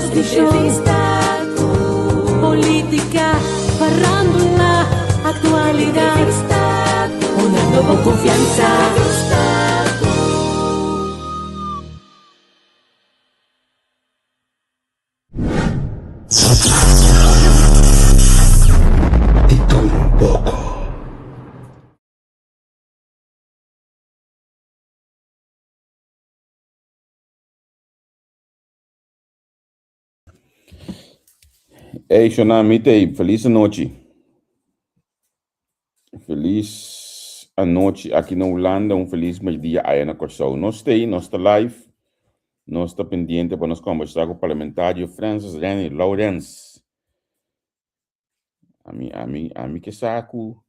reality show, política, farándula, actualidad, una nueva confianza. Hey, Shona, mitei, feliz noite. Feliz noite aqui na Holanda, feliz dia aí na Corsão. Nós está live, nós está pendiente para nós conversar com o parlamentário Francis Rene Lawrence. A mim que saco,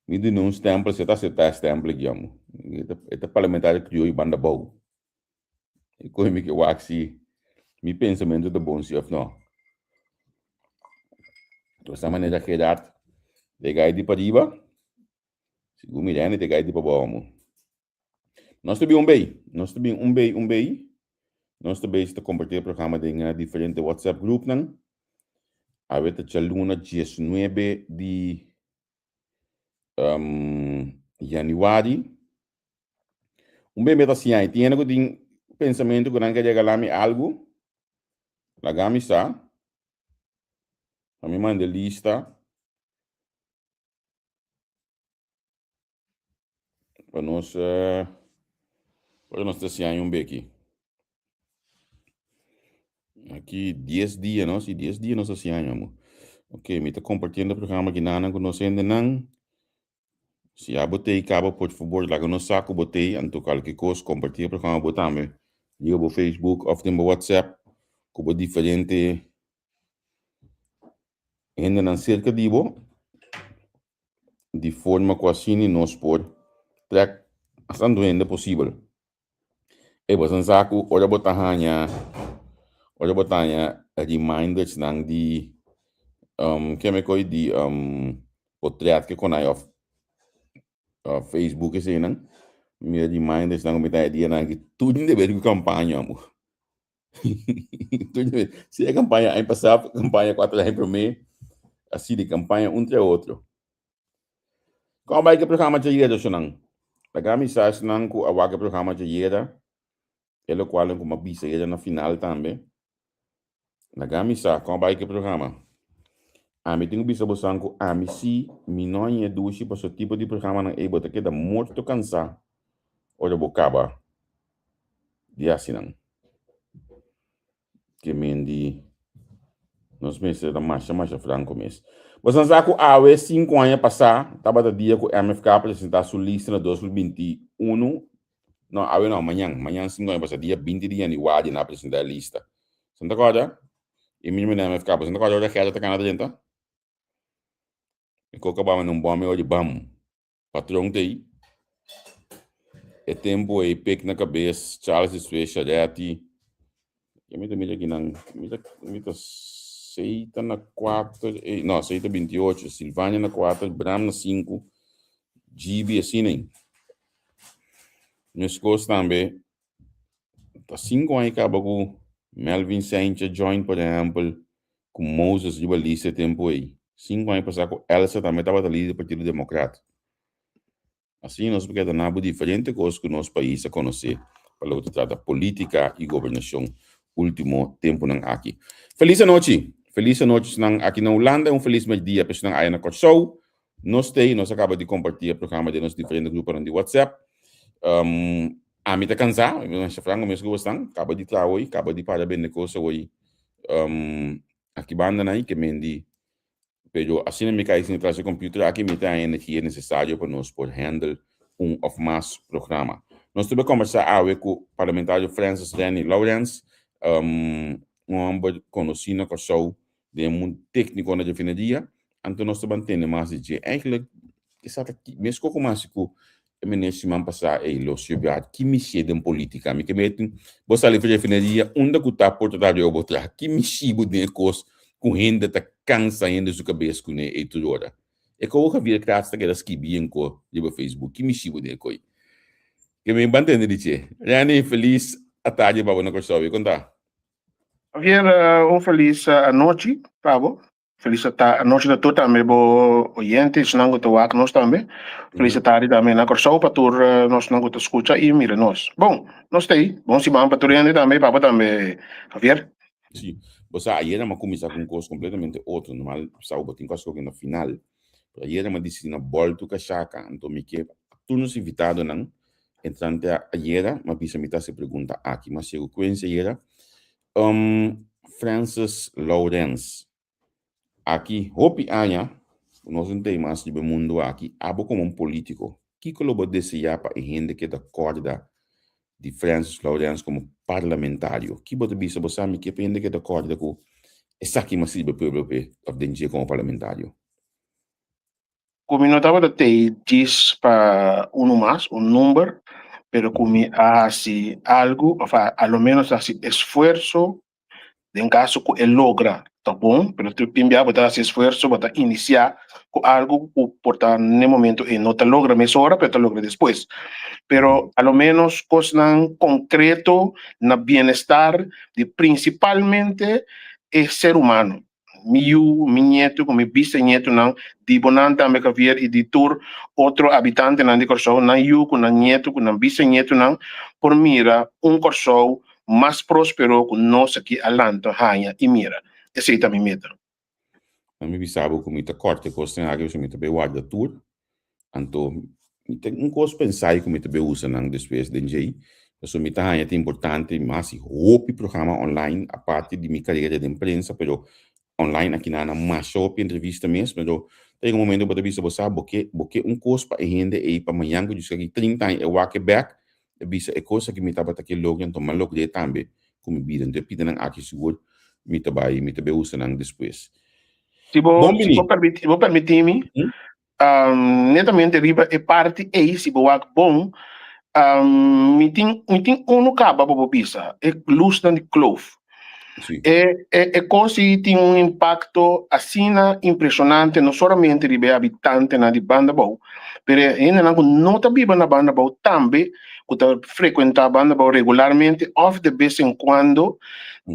me de num tempo, você está tempo, digamos. Este parlamentário criou e banda boa. E como que eu acho que meu pensamento é bom, se não. Então, essa maneira que dá, de gai de pariba, segundo Mirene, de gai de pabomo. Nós também nós também está compartilhando o programa de diferentes WhatsApp grupos, não? A ver, a luna 19 de januário. Bem, assim, aí, tem algo de pensamento que não quer chegar algo, lá gami está, a mim manda lista, para nós assim, aí, bem aqui 10 dias, não? Se 10 dias, nós assim, aí, amor. Ok, me está compartilhando o programa que não conhecendo, não. Se a botei cabo, por favor, lá no saco, botei, anto qualquer coisa, compartilha o programa, botame. Liga no Facebook, ou no WhatsApp, como diferente, ainda não cerca de forma quase nós por track, estando ainda possível. E você saco, olha botanha, reminders nang di, que me coi di, portrait que conai of Facebook assim, não? Me reminders nang me tá dia nang tudo de ver com campanha, amor. Se a campanha aí passava, campanha 4 anos por mês, assim de campanha entre outro. Como vai que o programa de direita, senão? A mensagem não que o programa de direita, ele qual é uma bisa na final também. Na mensagem, como vai que o programa? A mim tenho bisa bosanco, a mim se me não é duche para esse tipo de programa não é botar que dá muito cansar ou de bocaba de assim não. Que mendi nós meses da marcha franco mês. Você sabe que há 5 anos passar, estava do dia que o MFK apresentar sua lista no 2021. Não, amanhã 5 anos passar, dia 20 de janeiro, na apresentar a lista. Você não acorda? E mesmo na MFK, você não acorda, que ela está canada dentro? E que acabava num bom meio de bam. Patrão tem. É tempo aí, pec na cabeça, Charles Swayze, Charete. E me também aqui não, me Seita na 4, não, Seita 28, Silvânia na 4, Bram na 5, Gibi assim, nem. Meus coisas também, tá 5 anos acaba com Melvin Sainz join, por exemplo, com Moses de balista tempo aí. 5 anos passar com Elsa também estava ali do Partido Democrata. Assim, nós porque nada diferente coisas que o nosso país a conhecer, para o que trata política e governação, último tempo não aqui. Feliz noite aqui na Holanda, feliz dia para nós aí na Corsou. Nós acabamos de compartilhar o programa de nos diferentes grupos de WhatsApp. A mim tá cansado, mas frango mesmo gostam, acaba de estar hoje, acaba de parabéns de coisa hoje. Aqui banda aí que mendi, pero assim me cai sem trazer computer aqui me tem a energia necessária para nós por handle ou mais programa. Nós temos conversar hoje com o parlamentário Francis Rene Lawrence, homem conhecido na Corsou, de técnico na refineria, então nós estamos tendo mais de eigenlijk, mesmo com mais que ministro man passar lo subiat que me chega em política me que metem você ali refineria onde que tá portugal eu botar que me chibo de cos com renda tá cansa ainda sua cabeça com e tudo hora é que eu vou vir criar essa que bem com de Facebook que me chibo de coi que me entende de che Rani feliz a tarde para na coisa contar Javier, feliz noite, Pablo. Feliz noite a todos também, bo oyentes, não gosto de nós também. Feliz tarde também, na corção, para todos nós não gosto escuta e mira nós. Bom, nós tem, bom se vamos para todos também, Pablo também, Javier. Sim, você ayer uma começar com um curso completamente outro, normal, sabe, tem quase que na final. Ayer uma disciplina bolto que chaca, então me que tu nos invitado não, entrante ayer, uma bisa mita se pergunta aqui, mas se eu conheço ayer, Francis Lawrence, aqui, hopi anya, nós não tem mais de mundo aqui, abo como um político, que colobo desejar para a gente que da corda de Francis Lawrence como parlamentário, que bote bisa você me que pende que da corda com essa aqui mas se o povo of dengue como parlamentário. Como não estava de diz para mais, número, pero como assim algo, a lo menos assim esforço, em caso que ele logra, tá bom, pero tu pimbia botar esse esforço, botar iniciar com algo que portar no momento e não te logra mesma hora, pero te logra depois. Pero a lo menos cosas concreto na bem-estar de principalmente o ser humano. Mi nieto, com meu bisneto, não, de bonanta me ver e de tur outro habitante não de corso, não eu com o nieto, com o bisneto, não, por mira corso mais próspero que nós aqui alanta, hanha e mira. Esse é também meta. A mi bisabo como ita corte costenário se mita be guarda tour, anto mita costo pensai como ita be usa nang depois de NJ. So mita hanha é importante mas hopi programa online a parte de minha carreira de imprensa, pero online aqui na mais shop entrevista mesmo, pero tem momento para bisa você porque costo para rende e para manhã que diz que 30 anos eu walk back, bisa é coisa que mita para aquele logo então mal logo de também como vida de pida nang aqui seguro mita be usa nang depois. Se vou permitir-me, netamente riba é parte e se vou bom, me tem caba para pisa, é luz de clove. É coisa que tem impacto assim impressionante, não somente de habitante na de banda bom, mas ainda não tá viva na banda bom também, que tá frequentar a banda bom regularmente, ou de vez em quando.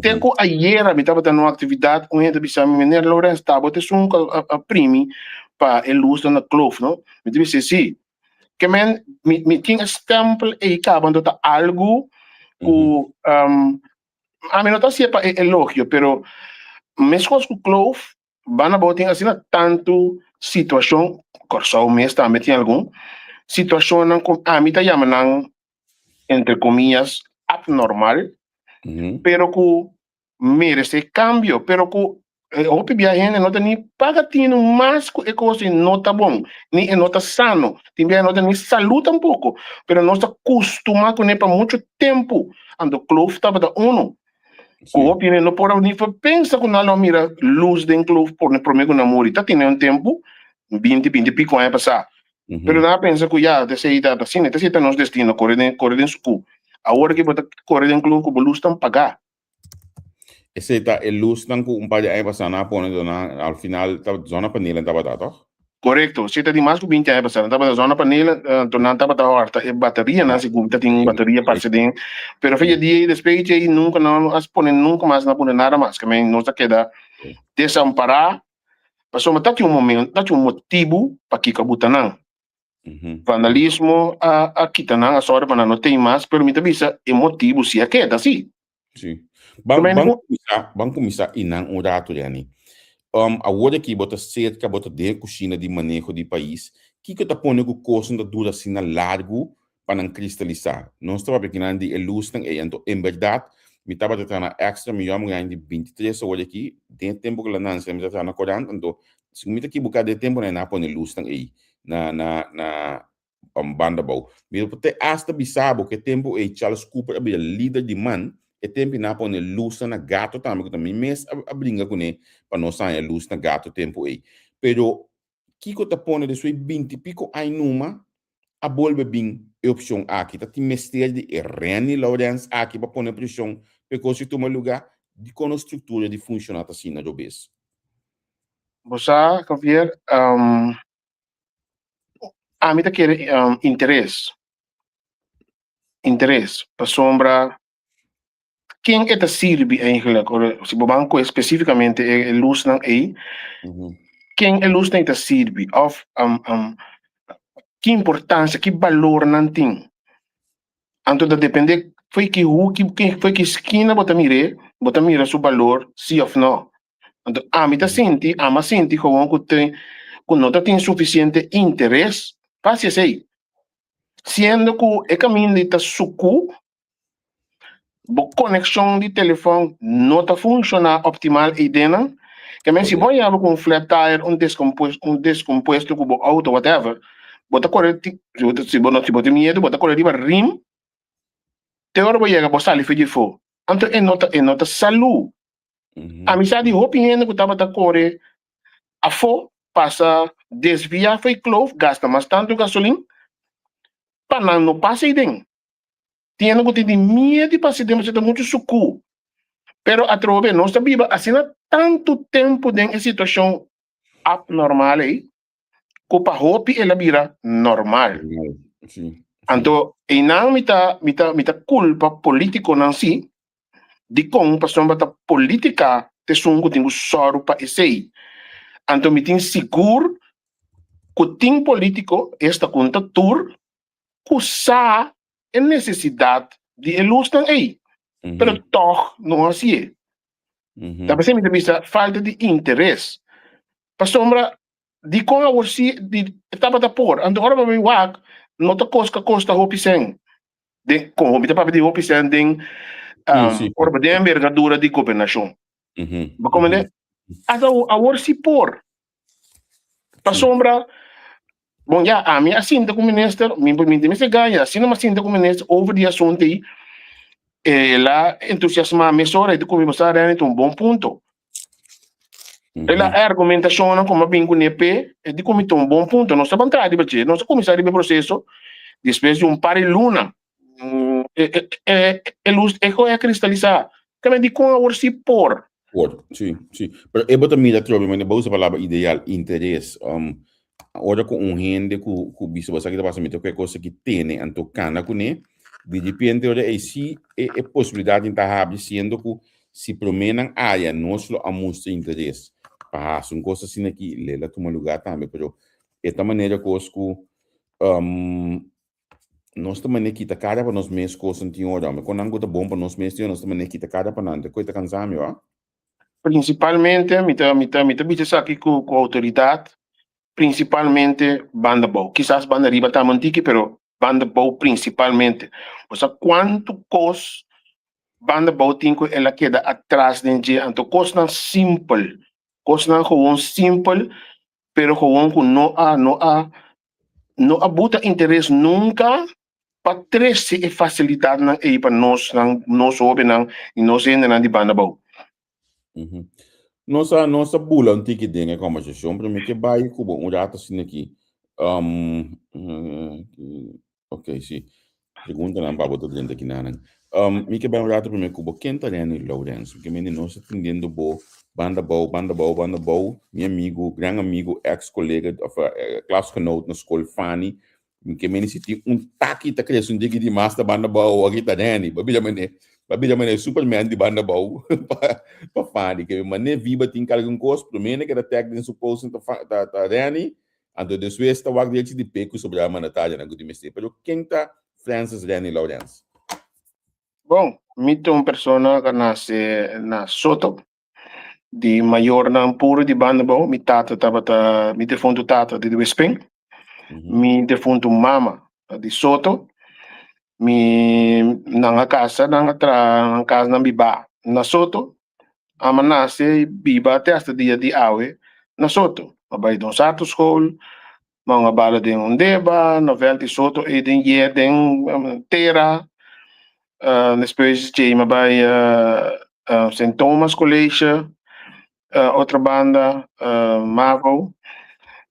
Tenho ayer a estava dando uma atividade com ele, bisa menino Lourenço estava te a primi para ele usa na clove, não? Me disse sim, que me tinha stempel e acabando de algo que a mim não está se para elogio, pero mesmo com clove, van a botar assim tanto situação, corso mês também tem algum situação com a mim tá chamando entre comillas abnormal, pero que merece cambio, pero que hopi viajando não tem nem paga tino mais que coisa não tá bom, nem não tá sano, tem não tem nem saúde tampoco, pero não está acostumado com ele para muito tempo, ando clove tá para uno. Hopi não pode nem pensa que não mira luz de clove por prometo na morita, tem tempo 20 pico anos passar. Pero não pensa que já de sei tá assim, te sei tá nos destino correr em suco. Agora que bota correr em clove que luz tam pagar. Esse tá luz não com par de anos passar na pone dona al final tá zona panela tá batata. Correcto, se tá de mais que 20 anos passar, tá na zona panela, tornando tá batata horta, é bateria na segunda tem bateria para dentro. Pero feia dia depois aí nunca não as pone nunca mais não pone nada mais, que men não está queda desamparar. Passou mas tá um momento, tá um motivo para que cabutanang. Vandalismo a quitanang a sorte para não tem mais, pero me bisa é motivo se a queda sim. Sim. Vamos começar inang rato yani. Agora que bota cerca bota de cozinha de manejo de país, que tá pondo o custo da dura assim largo para não cristalizar. Não estava pequena de ilusão e então em verdade me estava tratando extra milhão de 23 horas aqui, tem tempo que lá não se me está na 40, então se me tá aqui buscar de tempo na pôr ilusão aí na banda bau. Me pote hasta bisabo que tempo e Charles Cooper é líder de man e tempo na pone luz na gato também que também mes a brinca com ele para não sair luz na gato tempo aí. Pero kiko ta pone de sui 20 pico ai numa a bolbe bem opção aqui tá tem mestre de Reni Lawrence aqui para pôr pressão porque se toma lugar de como estrutura de funcionar assim na jobes. Você Javier a mim tá quer interesse para sombra quem é da sirve eigenlijk, se banco especificamente é luz ng A, quem é luz ng da sirve, of que importância, que valor não tem. Então, depende, foi que esquina bota mira seu valor, sim ou não. Então, ama senti que não tem suficiente interesse, faz assim. Sendo que o caminho de sucu, a conexão de telefone não está funcionando optimal e dentro, que mas se você have com flat tire, descomposto com o auto, whatever, bota correr, se você não tem medo, bota correr de rim, te hora você chega a sair de fo. Então, é nota saúde. A missão de opinião que estava a correr, a fo, passa, desvia, foi clove, gasta mais tanto gasolina, para não passar aí dentro. Tinha que ter medo para se demonstrar muito sucu. Pero a trove não está viva, assim, tanto tempo em situação abnormal aí, que para hopi ela vira normal. Então, e não me tá culpa político não si, de como passou a política te sungo tenho soro para esse. Então, me tem seguro que o tim político esta conta tur que sa a necessidade de ilustrar aí. Pero toch não assim. Da você me vista falta de interesse. Para sombra de como a você de etapa da por. Então agora vai wak não tá costa hopi sen. De como me tá de hopi sen den por de envergadura de governação. Mas como né? Asa a você por. Para sombra bom já a minha assinta como ministro, me se ganha, assim não assinta como ministro over the assunto aí. Ela entusiasma a mesora de como você é um bom ponto. Ela argumentação como bem com NP é de como um bom ponto. Nós estamos entrando de nós começar o processo depois de par de luna. Luz é cristalizar. Também de como a se por. Sim, sim. Pero eu boto mira trobe, mas não usa a palavra ideal, interesse. Ora com gente que bicho você que passa muito qualquer coisa que tem, então cana com né. De repente ora é se é possibilidade de estar sendo que se promenam área não só a mostra interesse. Ah, são coisas assim aqui, lela toma lugar também, pero esta maneira coisa que nós também aqui tá cara para nós mesmos coisas não tinha hora, mas quando não tá bom para nós mesmos, nós também aqui tá cara para nada, coisa cansamos, ó. Principalmente, me bicho aqui com a autoridade, principalmente banda boa. Quizás banda riba tá mantique, pero banda boa principalmente. Ou seja, quanto cos banda boa tem que ela queda atrás de gente, então cos não simple. Cos não gewoon simpel, pero gewoon que não há buta interesse nunca para trazer facilidade na aí para nós ouvir e nós ainda de banda boa. Nossa bula um tique dengue como a gestão para mim que vai cubo um rato assim aqui. Ok, sim. Pergunta não para botar dentro aqui não. Me que vai um rato para mim cubo quem tá dentro de Lourenço, porque mim não está entendendo bo banda boa, meu amigo, grande amigo, ex-colega, classgenoot na escola Fanny, que mim se tem taki tá crescendo de master banda boa aqui tá dentro, babila mané Superman de banda boa para Fanny, que mané viva tem algum coisa, primeiro que era técnico suposto tá dentro, então depois está o agente de peco sobre a manatalha na gude mestre, pero quem tá Francis Rennie Lawrence? Bom, me tem uma pessoa que nasce na Soto, de maior na puro de banda boa, mi tata mi defunto tata de Wesping, mi defunto mama de Soto, mi nanga casa na biba na Soto, ama nasce biba até hasta dia de awe na Soto, mabay don Sato School, mga bala din Ondeba, novel de Soto e din Tera, depois de mabay St. Thomas College, outra banda, Mavo,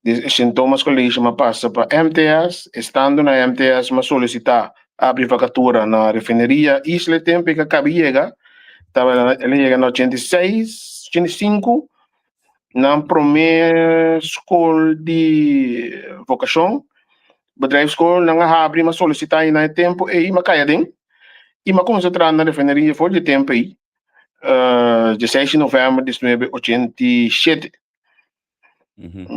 de St. Thomas College, passa para MTS, estando na MTS, solicitar abrir vacatura na refineria Isla Tempe, que acaba chega, ele chega no 86, 85, na primeira escola de vocação, bedrijfsschool, na abrir, solicitar na tempo, e makaya din, e mas começou a entrar na refineria por de tempo aí, 16 de novembro de 1987.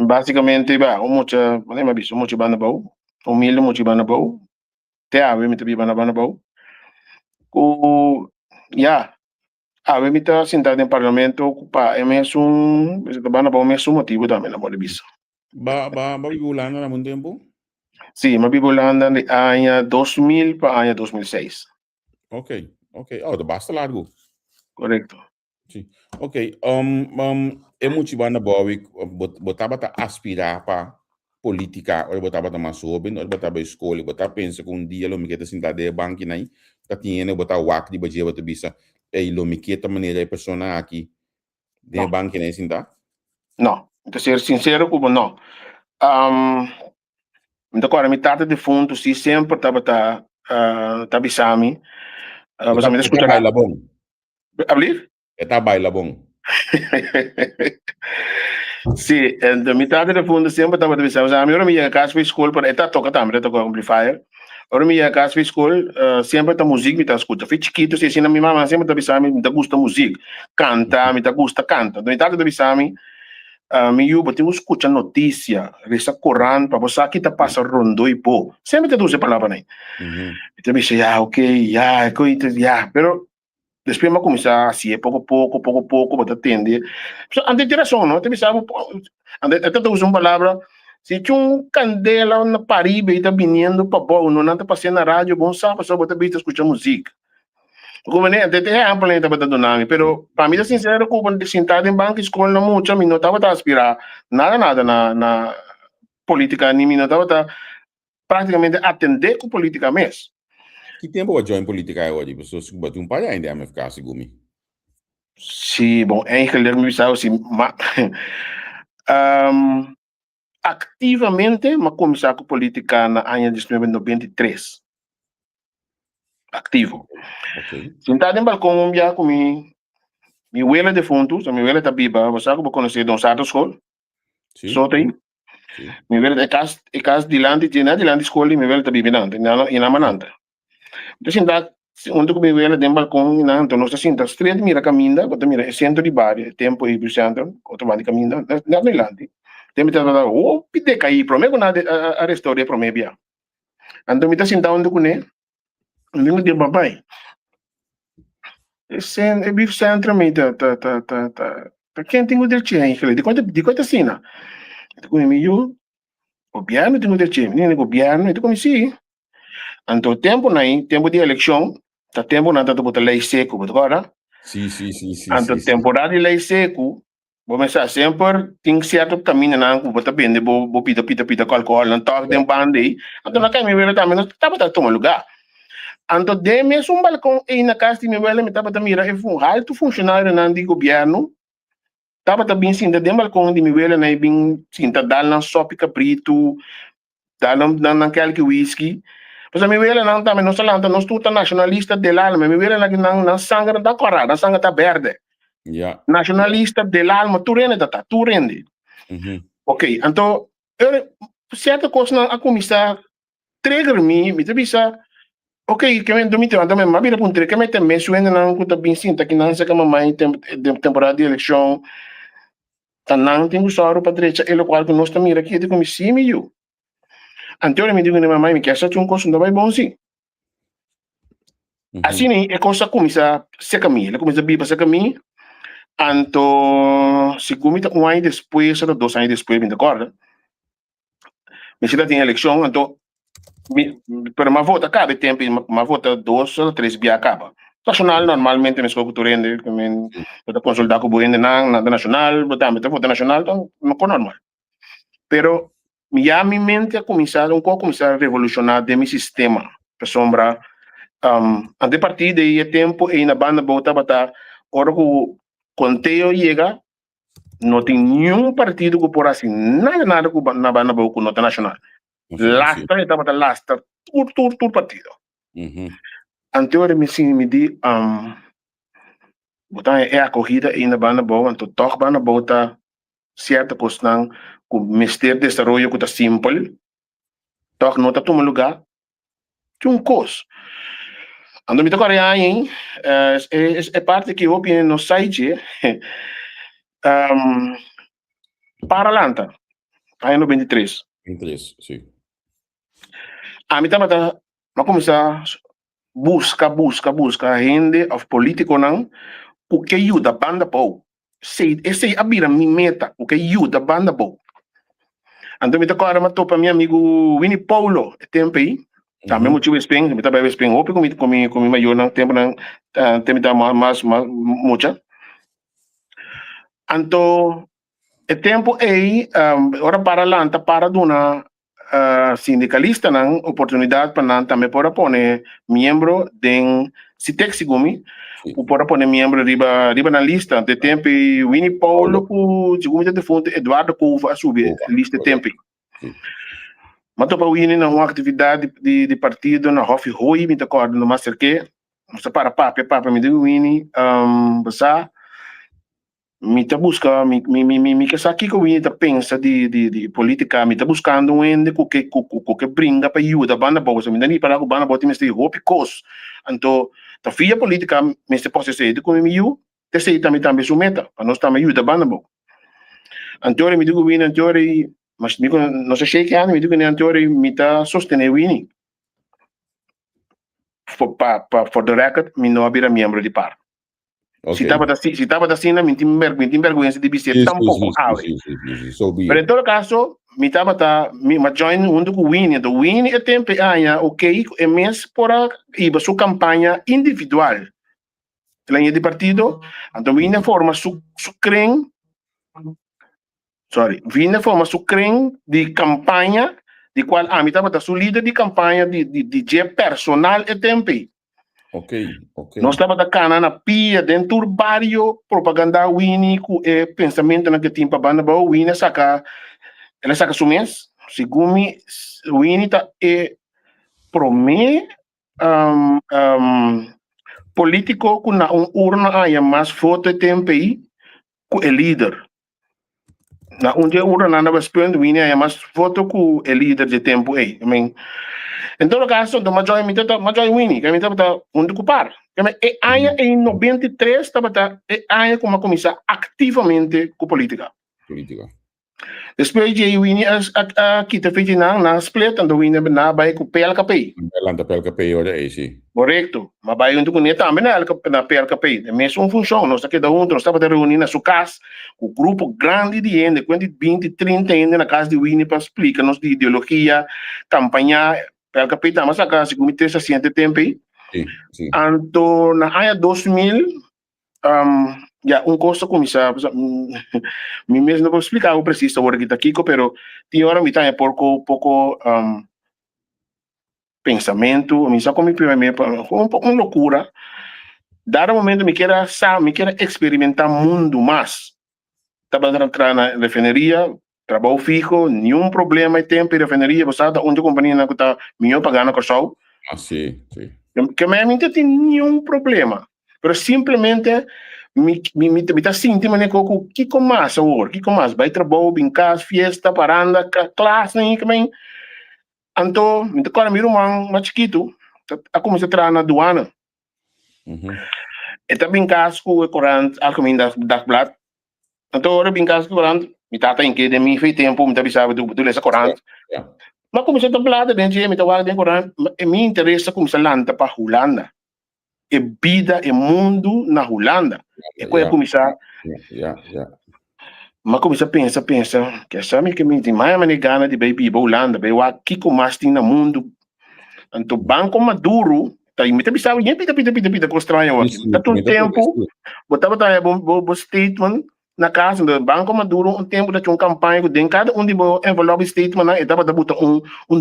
Basicamente, muita, não é bicho, muita banda boa, humilde, muita banda boa, até a mim também banda boa. O, a mim está sentado em parlamento, ocupar, é mesmo, banda boa, mesmo motivo também, na boa bicho. Ba bibulando na muito tempo? Sim, mas bibulando de ano 2000 para ano 2006. Ok. Oh, basta largo. Correto. Sim. Ok. É muito banda boa, botava a aspirar para política, ou botava a mais jovem, ou botava escola, botava pensa que dia lo me quer sentar de banco aí, tá tinha botava wak de badia botava bisa, lo me quer maneira a pessoa aqui de banco aí sentar? Não, para ser sincero, como não. Então, agora, metade de fundo, se sempre estava bisami, você me escuta baila bom. Abrir? Está baila bom. Sim, então, metade de fundo sempre estava bisami. A minha amiga casa foi escola, para estar toca também, toca amplifier. Agora, minha casa foi escola, sempre tá música, me tá escuta. Fui chiquito, se ensina minha mamãe sempre tá bisami, me gusta música. Canta, me gusta canta. Então, metade de bisami, me eu botei escuta notícia, resta correndo, para você aqui tá passa rondo e pô. Sempre te duas palavras aí. Então, me disse, ok, coisa, pero depois me começar assim, pouco a pouco, para atender. Antes de direção, não? Te sabe, até uso uma palavra, se tinha um candela na Paribe e tá vindo para bom, não tá passando na rádio, bom sabe, só botar vista escutar música. Como nem até é amplo nem tá batendo nome, pero para mim é sincero, como de sentado em banco escola não muito, me não tava a aspirar nada na política, nem me não tava praticamente atender com política mesmo. Que tempo eu join política hoje? Pessoas que batem palha ainda a me ficar segumi. Sim, bom, em realidade me sabe assim, ativamente me começar com política na ano de 1993. Ativo. Ok. Sentado em balcão, já com minha abuela de fundo, minha abuela está viva, você sabe que eu conheci Dom Santos School? Só tem. Minha abuela é casa de lá, de lá de escola, e minha abuela está viva e na mananta. Então, sentado, onde com minha abuela de balcão, e então nós sentamos, estreia de mira caminha, bota mira, é centro de bar, tempo aí do centro, automático caminha, na Milante. Tem que estar, pide cair, promego nada a restaurar, promebia. Então, me está sentado onde com ele, eu digo, papai, é bife centro, me quem tem o direito, hein? De quanto assina? Então, comigo, governo tem o direito, menino, governo, então, como sim. Então, tempo de eleição, tá tempo na tá botar lei seco, agora. Sim. Então, temporada de lei seco, vou começar sempre, tem certo caminho, não, vou botar bem, vou pita, alcohol, não toque, tem bande, então, na caminho, também, não tá botando tomar lugar. Então, de mesmo balcão aí na casa de minha abuela, me estava também, um alto funcionário na de governo, estava também sim, de balcão de minha abuela, né, bem, sim, tá dando na sopa cabrito, dando naquele que whisky. Mas a minha abuela não também, não se lanta, não estuda nacionalista de alma, minha abuela não sangue da corada, não sangue da verde. Nacionalista de alma, tu rende. Ok, então, certa coisa a começar, trigger-me, me devia. Ok, que me domite, também, mas vira puntre, que me também suena não que tá bem sinta que não se chama mais temporada de eleição, tá não tem usado para direita, ele qual que nós estamos aqui de como sim me eu. Anterior me digo na mamãe que essa tinha um curso não vai bom sim. Assim é coisa começa se caminho, ele começa a vir para caminho, então se começa ano depois, ou 2 anos depois, me acorda. Me se tem eleição, então pero uma volta cada tempo, uma volta 2 ou 3 dia acaba. Nacional normalmente me escolho por rende, que me consultar com o rende na nacional, botar vota nacional, então não é normal. Pero já minha mente começar a revolucionar de meu sistema, para sombra, a partir daí é tempo e na banda volta botar, hora que o conteúdo chega, não tem nenhum partido que por assim, nada que na banda volta nota nacional. Lasta, estava lasta, tudo partido. Anterior me di, botar é a corrida e na banda boa, então toca banda boa certa questão com mistério de desenvolvimento que tá simples, toca não tá toma lugar, de coisa. Ando me tocar aí, é parte que eu opino no site, Paralanta, aí no 23. 23, sim. A mim também tá, mas começar busca rende of político não, o que ajuda a banda pau. Esse abira minha meta, o que ajuda a banda pau. Então me tocar uma topa meu amigo Winnie Paulo, tempo aí. Tá, mesmo tio Spring, me tá bem Spring, ope comi maior não tempo não, tempo tá mais mucha. Então e tempo aí, ora para lá, para dona sindicalista não oportunidade para não também para pôr membro de Citex Gumi, o para pôr membro riba na lista de tempo Winnie Paulo o de de fonte Eduardo Couva a subir lista de tempo. Mas para Winnie na uma atividade de partido na Hofi Rui, me acordo no Master que, você para papa me deu Winnie, passar me tá busca me que aqui que o tá pensa de política me tá buscando um ende que brinda para ajuda banda boa me dá nem para o banda boa tem este hope cos então tá filha política me se possa ser de como me eu te sei também sumeta para nós também ajuda banda boa anterior me digo vini anterior mas me não sei que ano me digo anterior me tá sostener vini for the record me não abrir membro de par. Okay. Se estava assim, não me tem vergonha de dizer tampoco. Mas em todo caso, me estava me join junto com o Winnie. O Winnie é tempo ok, é mês para ir sua campanha individual. Linha de partido, então Winnie forma su crem, Winnie forma su crem de campanha, de qual me estava sua líder de campanha de personal é tempo. Ok. Nós estamos da cana na pia dentro do barrio propaganda Winnie com pensamento na que tem para banda boa Winnie ela saca sumês segundo Winnie tá promete político com na urna aí mais foto de tempo aí com o líder na onde urna na spend Winnie aí mais foto com o líder de tempo aí em todo caso do major Winnie que me tá onde ocupar e aí em 93 estava aí como começar ativamente com política. Depois de Winnie aqui te fez na split então Winnie na vai com PLKP. PLKP olha aí sim. Correto. Mas vai junto com ele também na PLKP. É mesmo função. Nós aqui da junto, nós estava reunindo na sua casa, com um grupo grande de gente, 20, 30 gente na casa de Winnie para explicar-nos de ideologia, campanha, PLKP também essa casa, como tem 60 tempo aí. Sim. Então, na área 2000, coisa começar, me mesmo não vou explicar o preciso agora que está aqui, pero tinha hora me tá pouco pensamento, me só como uma loucura. Dado momento me queira experimentar mundo mais. Estava entrando na refineria, trabalho fijo, nenhum problema em tempo de refineria, você sabe onde a companhia não está melhor pagando com o sol. Sim. Que não tem nenhum problema, mas simplesmente me está sentindo o que mais agora, que mais vai trabalhar, brincar, festa, paranda, classe, nem também. Então, me toca meu irmão mais chiquito, a começar a entrar na aduana. E também caso com o corante, algo das blatt. Então, agora bem caso com o corante, me tata em que de mim fez tempo, me avisava do essa corante. Mas comecei a falar dentro de me tava dentro corante, me interessa começar a lançar para Holanda. E vida e mundo na Holanda. E quando começar mas começa a pensar, que sabe que me tem mais gana de ir para Holanda, ver o que mais tem no mundo. Então, Banco Maduro, tá aí, me pensava, pita, com estranho aqui. Tá todo tempo, botava o statement na casa do Banco Maduro, tempo de uma campanha, de cada de envelope statement, e dava de botar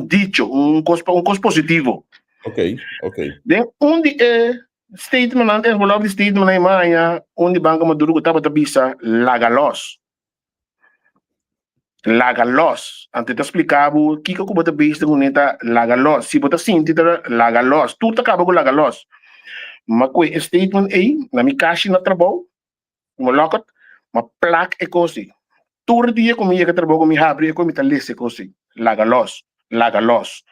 dicho, coisa positivo. Ok. De statement, envelope statement na Imanha, onde Banco Maduro estava de bisa, Lagalos. Antes de explicar o que eu vou te visto com esta Lagalos. Se você sente Lagalos, tudo acaba com Lagalos. Mas com o statement aí, na minha caixa na trabalho, uma locket, uma placa é coisa. Todo dia comigo que trabalho com minha abre, com minha lista é coisa. Lagalos. Lagalos.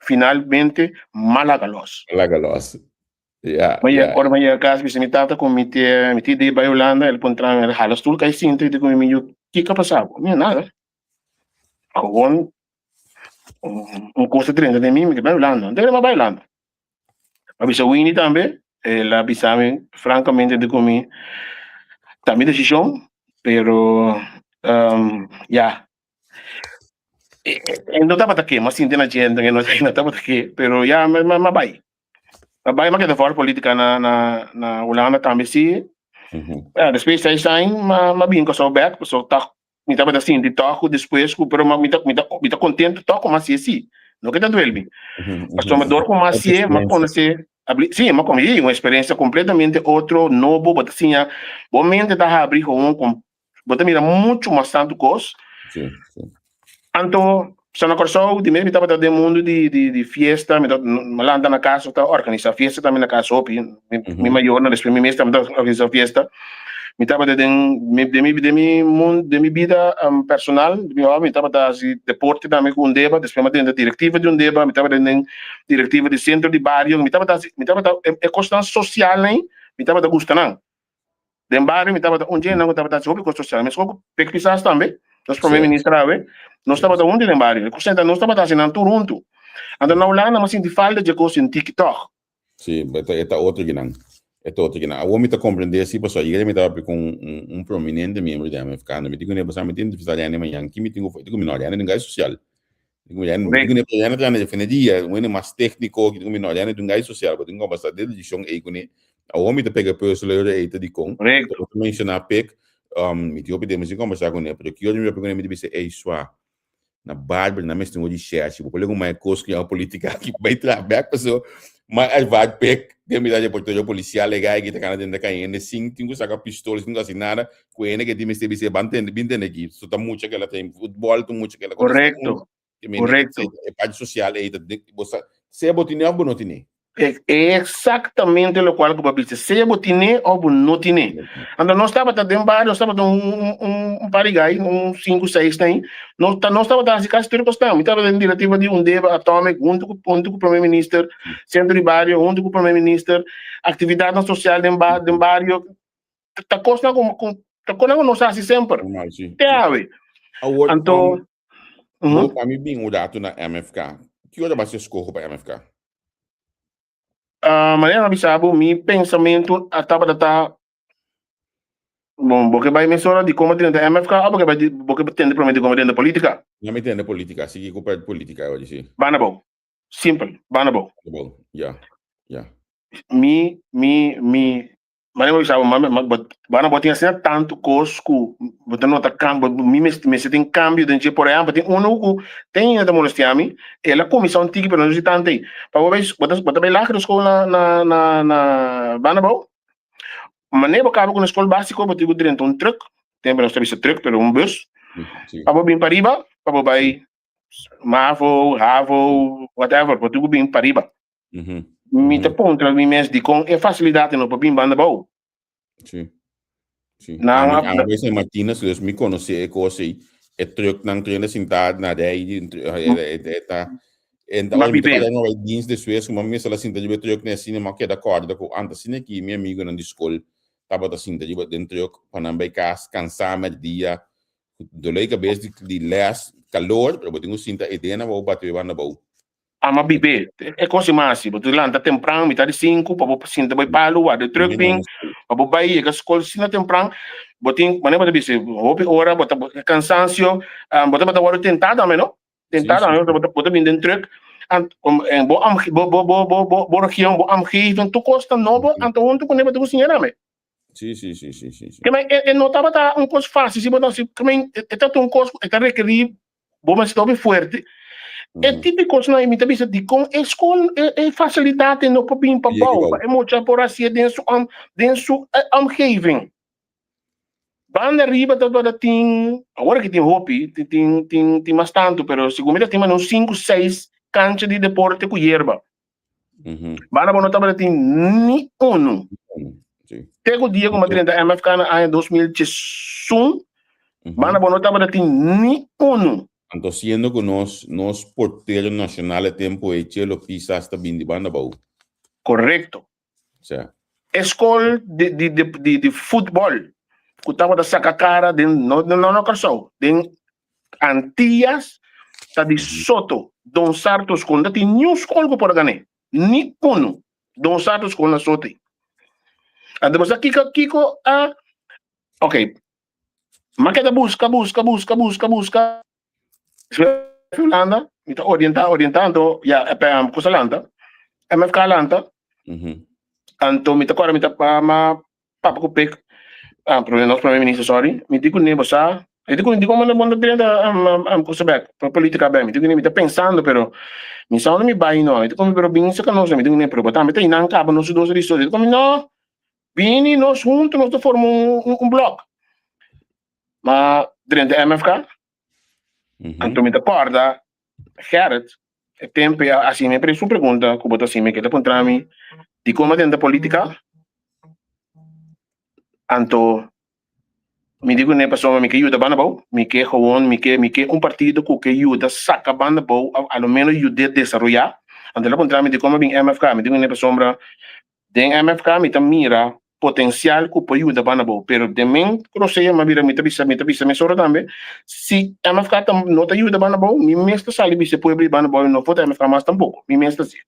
Finalmente, Malagalos. Lagalos. Yeah, Ora, mas caso que me tata com me de ba Holanda, ele pontra el halos tul kai sinto de com me eu que passava. Não nada. Gewoon curso de treino de mim que vai Holanda. Deve vai Holanda. Mas bisa Winnie também, ela bisa francamente de comigo também decisão, pero yeah. Não estava aqui, mas sim tem a gente que não estava aqui, pero yeah, mas vai. Vai mas que da fora política na Holanda também sim. Depois sai mas bem com o back, so tá me estava assim de toco depois, pero me tá contente toco mas sim. Não que tanto ele. Mas tomador com mas sim, mas conhecer sim, mas como uma experiência completamente outro, novo, but assim, momento da abrir com bota mira muito mais tanto coisa. Sim. Então, se não corso, de mesmo estava de mundo de festa, me lá na casa, tá organizar festa também na casa, me maior na depois me mesmo estava organizar festa. Me estava de minha vida personal, me estava de deporte também com deba, depois me da diretiva de deba, me estava de diretiva de centro de bairro, me estava é constância social, né? Me estava de gostando. De bairro, me estava um dia não estava sobre coisa social, mas como pesquisar também, nós primeiro-ministro, nós estava onde de bairro, não estava assinando Toronto. Então na Holanda, mas de falta de coisa em TikTok. Sim, é outro que não. A homem está compreendendo assim, pessoal. Eu me estava com prominente membro da MFK. Me digo, você me tem dificuldade de manhã. Que me tenho menor, é um social. Digo, eu não defendia, um mais técnico, que menor, é um social. Eu tenho bastante dedicação aí com ele. A homem está pegando pessoas aí de com. Eu mencionar peg, me digo podemos conversar com ele, porque hoje me pergunto me disse, é isso na Bárbara, na mesma de share, tipo, colega mais coisa que a política que vai trabalhar pessoa. Mas vai pek de medalha por todo policial legal que tá cara dentro da cainha sim tem que sacar pistolas não assim nada com ele que tem que ser bantende aqui só tá muito que ela tem futebol tem muito que ela correto é parte social aí você se botiné ou não tiné é exatamente o qual que eu disse se botiné ou não tiné então nós estava dentro bar nós estava parigai 5, 6 tem nós estava da casa histórica estamos estava dentro diretiva de deba atômico junto com o primeiro-ministro centro de bairro junto com o primeiro-ministro atividade social dentro bairro tá costa como tá com nós assim sempre então para mim bem o dato na MFK que hora vai ser escolha para MFK maneira bisabo mi pensamento estava da bom porque vai mencionar de como dentro da MFK ou porque tem de prometer como dentro da política não me entende política se que culpa política hoje sim banabo simple banabo yeah mi maneira bisabo banabo tinha assim tanto cosco botando outra campo me se tem cambio dentro por exemplo tem tem da molestia mi ela comissão tique para nós tanto aí para botar bem lá que escola na banabo maneira acaba com a escola básica botar dentro truck tem para nós serviço truck pero bus para bem para riba para vai Mavo, Ravo, whatever botar bem para riba me te ponto mi mes de com é facilidade no para bem banabo sim a veces Martínez los me conoce cosa e truck nang treina sentado na daí tá então a gente fala no dienst de Suez como me sala sentado de truck na cinema que da corda com antes cine que meu amigo na escola tava da sentado de dentro truck para não ficar cansado no dia dole cabeça de less calor pero tenho cinta edena vou bater na boa ama bibe é coisa mais botu lá tá temprano metade 5 para você sinta vai palo a de truck bem para vai que escola sina temprano botin maneira para dizer hora bota cansancio bota hora tentada não tentada bota bem dentro truck en bo região bo amgeven tu costa novo então onde quando bota cozinhar me sim que mas não tava tá coisa fácil se botar assim também é tanto coisa é requerir bom mas está bem forte é típico na imita bisa de com escola é facilidade no papim papau é muito por assim dentro amgeven banda arriba da tem agora que tem hopi tem mais tanto pero segunda tem uns 5, 6 canchas de deporte com hierba banda não tava tem ni uno tego dia como treina MFK na ano 2021 banda não tava tem ni uno Entonces, siendo que nos portero nacional de tempo e chelo pisa hasta bindi banda bau. Correcto. O sea. Escola de futebol. Que estava da saca cara, não carsou. Den Antillas, tá de Soto, Don Sartos com da tem nenhum escola por ganhar. Ni uno. Don Sartos com na Soto. Depois aqui, ok. Maqueta busca. Holanda, está orientando, ya, cosa Holanda, MFK Holanda, anto mita agora mita papa ko pek, problema ministro, sorry, mita ko nem bosa, hindi ko man direta cosa back, politica bem, mita ko nem mita pensando, pero minsan mi bai no, ito ko pero bingin sa kanos, mita ko nem pero bata mita inang kaba no sudo sa disto, ito ko no, bini nos junto nos formam bloco. Mas dentro da MFK, anto mita corda, Gerrit, tempo assim me preço pergunta, como assim me quer contra mim, de como dentro da política, anto me digo nem pessoa me que ajuda banda bom, me que gewoon, me que partido que ajuda saca banda bom, ao menos ajuda desenvolver, anto lá contra mim de como bem MFK, me digo nem pessoa den MFK me mira potencial que pode ajudar banda bom, pero de mim croceia me vira me tabisa me sora também, se MFK não te ajuda banda bom, me mesmo sali se pode abrir banda bom não pode MFK mais tampouco, me mesmo assim.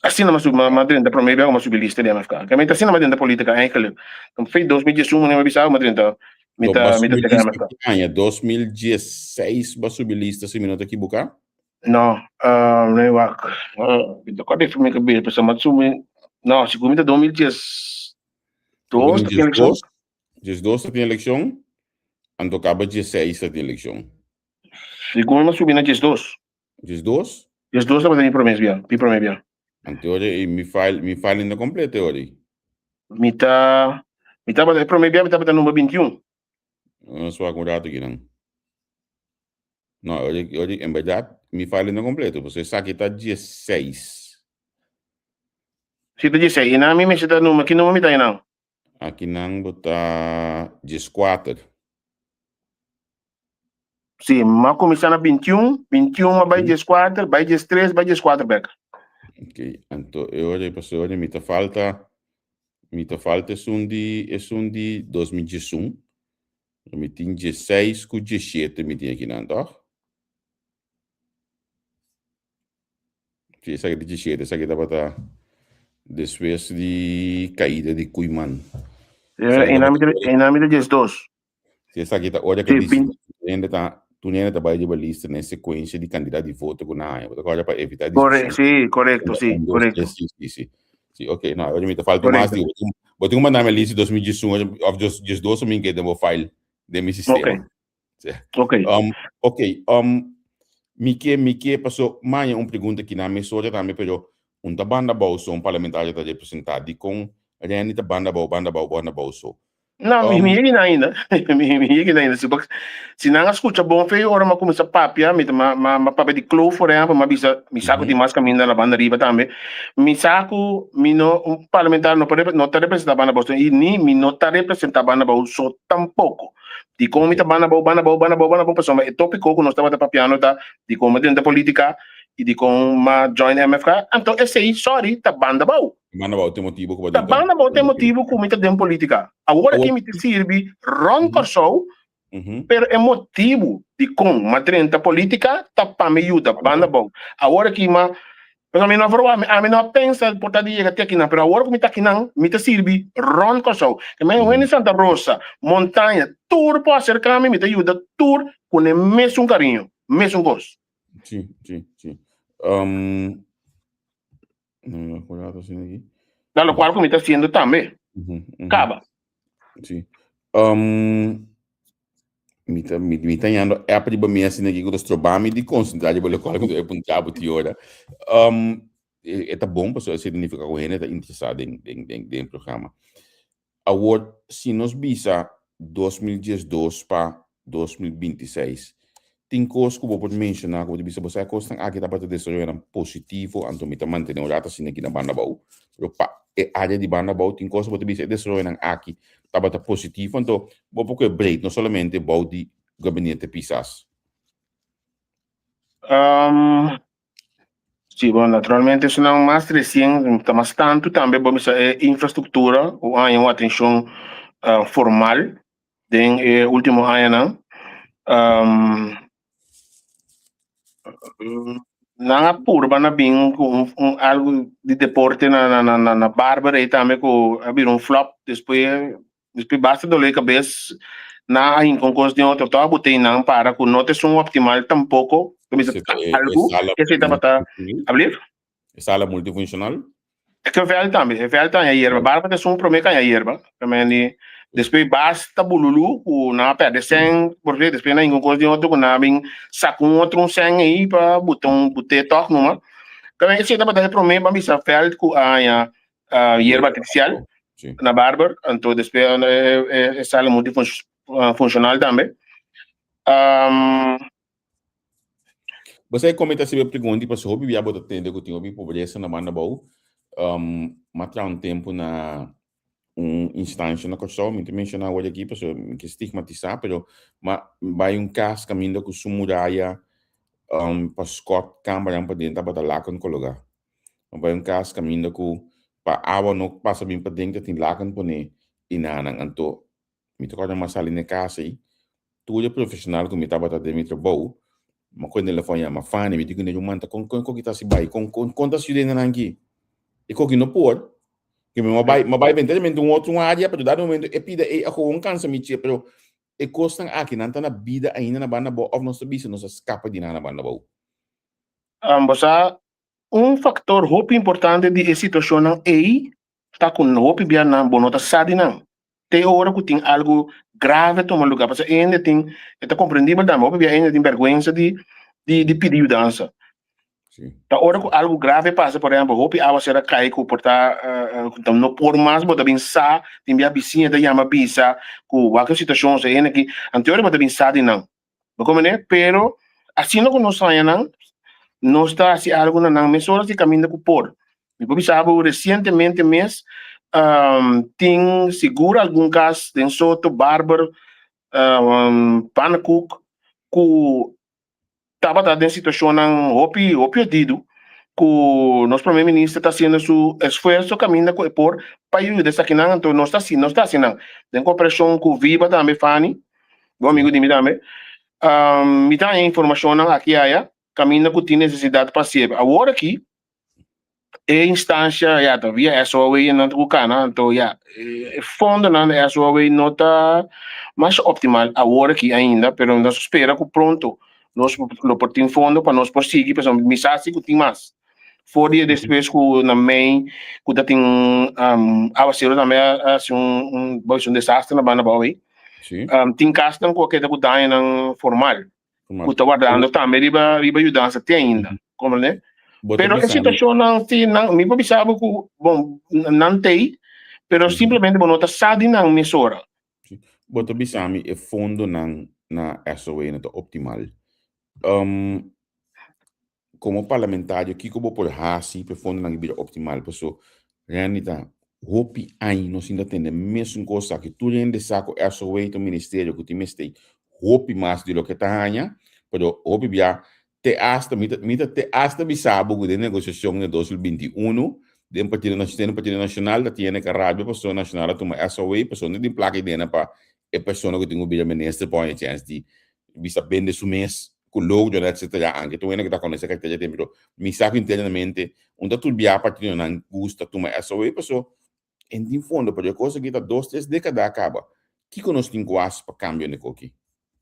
Assim não mas dentro da primeira uma subilista de MFK, que me assim não dentro da política eigenlijk. Então foi 2018 não me bisava mas dentro me tá MFK. Em 2016 ba subilista se minuto aqui bucar? Não, nem wak. Então quando foi me que bem, pessoal mas não, se comida 2010 tem eleição. 12 tem eleição, então acaba 16 tem eleição. Segundo uma subida 12. 12? 12 vai ter promessa, bem. Então, me fala ainda completa, olha. Me tá para promessa, me tá para número 21. Não sou acordado aqui, não. Não, olha, em verdade, me fala ainda completa. Você sabe que está 16. Se está 16, e na minha está número, que número me tá não? Aqui não está 14. Sim, mas começar na 21 vai 14, vai 13, vai 14 back. Ok, então olha, pessoal, me tá falta é um de 2021. Me tem 16 com 17 me tem aqui não, tá? Essa aqui de 17, essa aqui dá para depois de caída de Cuiman. Em nome de Jesus. Essa aqui tá, olha que diz, tu nem tá vai de lista na sequência de candidato de voto com na agora para evitar discussão. Correto. Sim, ok, não, olha me tá falta mais de botou uma na minha lista 2018 of just 12 me que demo file de meu sistema. Ok. Me que passou mais uma pergunta que na minha história também, pero da banda bolso um parlamentar está representado e com a gente banda bolso. Não, me llega ainda. Se não escuta bom feio, ora mas começa a papia, mas papia de clove, por exemplo, mas me saco de mais caminho na banda riba também. Me saco, um parlamentar não está representando a banda bolso e nem me não está representando a banda bolso tampouco. De como me tá banda bolso, pessoal, mas é tópico que nós estamos papiando, tá? De como dentro da política e de como join MFK, então esse aí, sorry, tá banda bolso. Banda bolso tem motivo que tá banda bolso tem motivo que me tá dentro política. Agora que me te serve ron corso, pero é motivo de como madrenta política tá para me ajuda banda bolso. Agora que pero a mim não pensa por estar de até aqui não, pero agora que me tá aqui não, me te serve ron corso. Que me em Santa Rosa, montanha, tudo para acercar-me, me te ajuda tudo com o mesmo carinho, mesmo gosto. Sim. Não acordado assim aqui. Da qual como está sendo também. Acaba. Sim. Me tá indo é para mim assim aqui com os trabalhos de concentrar pelo qual eu é pontar por hora. É tá bom pessoal significa que ele tá interessado em programa. Agora se nós visa 2012 para 2026 tem coisas que eu vou mencionar, como você pode coisas aqui dá para desenvolver positivo, então me tá mantendo rata assim aqui na banda bau. Pero a área de banda bau tem coisas que você desenvolver aqui tá para positivo, então vou porque break não somente bau de gabinete pisas. Sì, bom, naturalmente isso não mais recente, mas tanto também vamos infraestrutura, ou há uma atenção formal, den último ano, não. Na apurba na bem com algo de deporte na Bárbara e também com abrir flop depois basta doler a cabeça na em concurso de outro tá botei não para com notas são optimal tampouco mas algo que se estava tá abrir sala multifuncional é que é velho também a hierba Bárbara é um promessa a hierba também depois basta bululu na perde sem porque depois na em concurso de outro com na bem saco outro sem aí para botar toque numa também esse estava dando problema bisa feld com a hierba artificial na barber então depois é sala multifuncional também você comenta se eu pergunto para se hobby viabo da tenda que tinha pobreza na banda bom matra tempo na instância na questão me mencionar hoje aqui para que estigmatizar pero vai caso caminho com sumuraya para Scott câmara para dentro para lá com colocar vai caso caminho com para água não passa bem para dentro tem lá com pone inanang anto me toca uma sala na casa aí tu é profissional que me estava a dentro bom ma quando ele foi uma fã me digo nem manta com que tá se vai com conta se dentro aqui e com que não pode que me vai eventualmente outro área para dar momento e pida e ako um cansa me tia pero e costan aqui não tá na vida ainda na banda boa of nossa bisa nossa escapa de na banda boa basta factor hope importante de situação não é tá com hope bia na bonota sadi não tem hora que tem algo grave tomar lugar porque ainda tem está compreendível também hope bia ainda tem vergonha de pedir dança da hora que algo grave passa, por exemplo, hope a você cai com portar não por mais, mas também sa, tem minha vizinha da chama bisa, com qualquer situação se ainda que anterior mas também sa de não, como né? Pero assim não nós sai não está assim algo não, mas só se caminha com por. E por isso recentemente mês tem seguro algum caso de Soto Barber, Panacook, que estava em situação não hope dido que o nosso primeiro-ministro está fazendo seu esforço caminho por ajudar essa aqui não, então não está assim não. Tem cooperação com o Viva também, Fanny, bom amigo de mim também. Me dá informação aqui aí, caminho que tem necessidade para ser. Agora aqui, é instância, já tá via SOA não tá cana, então já fundo não SOA não está mais optimal agora aqui ainda, pero nós espera que pronto nós lo portim fundo para nós prosseguir, por exemplo, misasi que tem mais. Fora depois que na main que tem abacero também assim um desastre na banda boa tem castan qualquer da que nang formal que tá guardando também riba ajudança tem ainda como né pero a situação não tem não me pensava que bom não tem pero simplesmente bom nota sadi não mesora boto bisami e fundo na SOA na optimal como parlamentário que como por hasi pe fundo na vida optimal pessoa realita hopi aí nós ainda tem mesmo coisa que tu ainda saco SOA do ministério que te mestei hopi mais de lo que tá anha pero hopi bia te hasta te hasta bisabo de negociação de 2021 de partido nacional da tiene que rabia pessoa nacional a tomar SOA pessoa não tem placa de para e pessoa que tem o bilhete ministro põe chance de bisa bem de su mês com logo etc anche tu vedi che sta con essa cartella tempo mi sa che internamente un da tu bia partito non gusta tu ma SOA pessoa in fondo per le cose che da 2-3 décadas acaba chi conosci in quasi per cambio ne coqui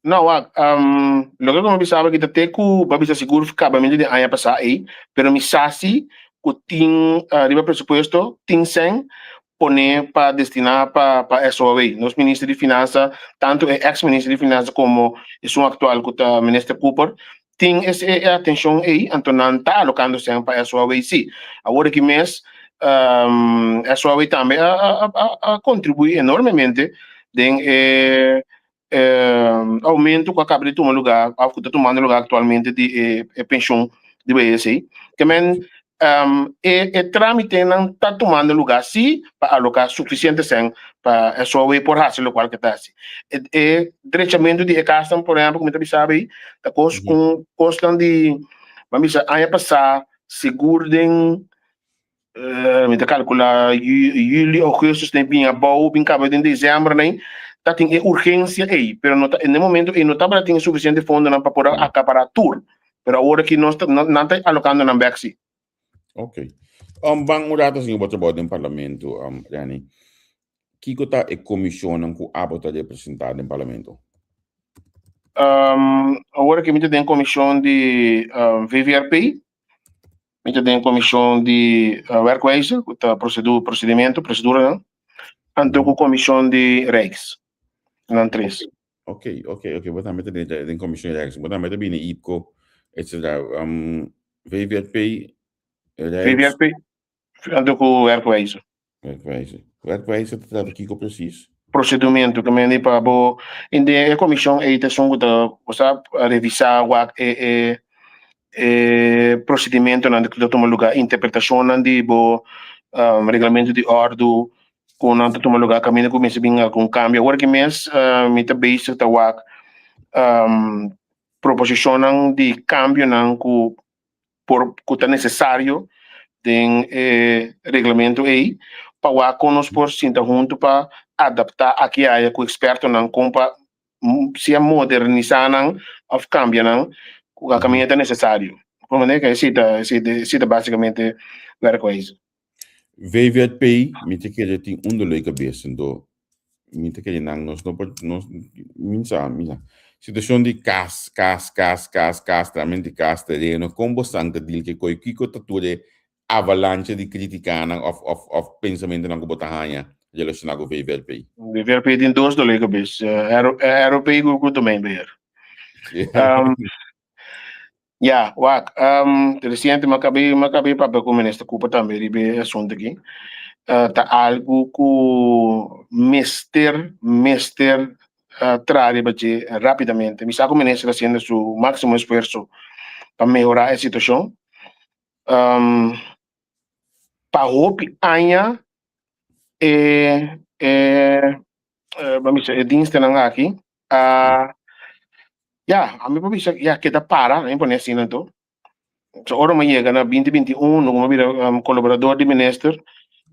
não lo que me pensava que até que o babisa seguro ficava mesmo de ano passado aí pero me sasi que tem riba presupuesto tem sem poner para destinar para SOA. Nos ministros de Finanças, tanto o ex-ministro de Finanças como o atual que o ministro Cooper, tem essa atenção aí, então não está alocando sempre para SOA, sim. Agora que mês, SOA também contribui enormemente em aumento que acaba de tomar lugar, que está tomando lugar atualmente de pensão de BSI. Também e trámite não está tomando lugar se para alocar suficiente sem para só por raça local que está assim. Diretamente de casa, por exemplo, como você sabe, tá custam de, vamos dizer, ano passado, seguro de me calcula julho, agosto, tem bem a boa, bem cabo em dezembro, né? Tá tem urgência aí, pero no momento não estava tendo suficiente fundo para poder acaparar tudo. Pero agora que nós não está alocando na Bexi. Ok. Bang murata sing bota bota no parlamento, yani. Kiko ta e comissão que abota representado no parlamento. Agora que me tem comissão de VVRP, me tem comissão de werkwijze, procedura, anto com comissão de Rex, não três. Ok. Bota meta de comissão de Rex, bota meta bem IPCO, etc. VVRP, VVRP, anto com werkwijze. Werkwijze dat ik op precies. Procedimento que me para bo in de comissão aí tem som da você revisar o procedimento na que toma lugar interpretação na de bo regulamento de ordem com na toma lugar caminho começa bem algum cambio agora que mês me tá base tá o proposição de cambio não por que necessário tem regulamento aí para conosco por sinta junto para adaptar aqui a com experto não compa se modernizar não of cambia não o caminho é necessário por maneira que cita basicamente ver coisa VVP me te que tem dolei cabeça então me te que não nós minsa situação de cas também de cas terreno como sangue dil que coi que tature avalanche de crítica of pensamento não botar hanha relacionado com VVP. VVP tem dois dolei cabeça europeu grupo também ver recente macabei papel com o ministro Cooper também ribe assunto aqui tá algo que mister trare bache rapidamente me sabe o ministro haciendo su máximo esfuerzo para melhorar a situação para hope aña vamos dizer dienste nang aqui a mim para mim que tá para nem por assim então so ora me chega na 2021 como vira colaborador de ministro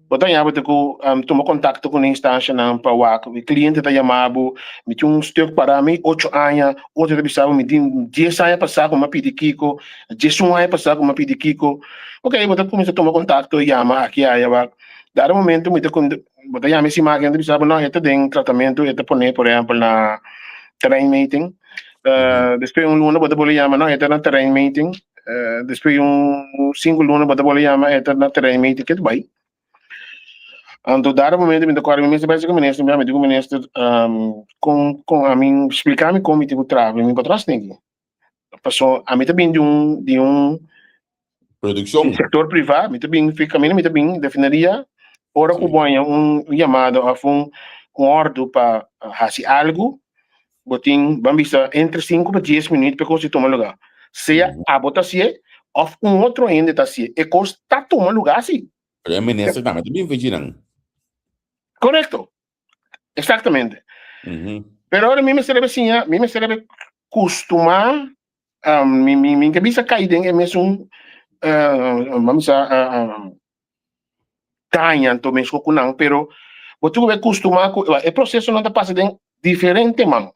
botar já botar com tomar contato com a instância não para o cliente tá chamado me tinha stuk para mim 8 anos outro de bisava me tinha 10 anos passar com uma pedi Kiko 10 anos passar com uma pedi Kiko ok botar começa a tomar contato chama aqui aí vai dar momento me botar já me se máquina de bisava não este tem tratamento este poner por exemplo na terrain meeting depois luna botar boleh chama não este na terrain meeting depois 5 luna botar boleh chama este na terrain meeting que vai então, dar momento me tocar me basicamente me digo ministro com a mim explicar-me como tipo trabalho me encontrar assim passou a mim também de um produção setor privado me também fica me também definiria ora que banha chamado a ordem para fazer algo botin vamos entre 5 para 10 minutos para conseguir tomar lugar seja a votação ou outro ainda tá assim e custa tomar lugar assim o ministro também vigilando. Correcto, exactamente. Pero ahora me serve assim, me serve costumar, minha cabeça cai dentro mesmo vamos a ganha então mesmo com não, pero você vai costumar com o processo não está passando em diferente mão.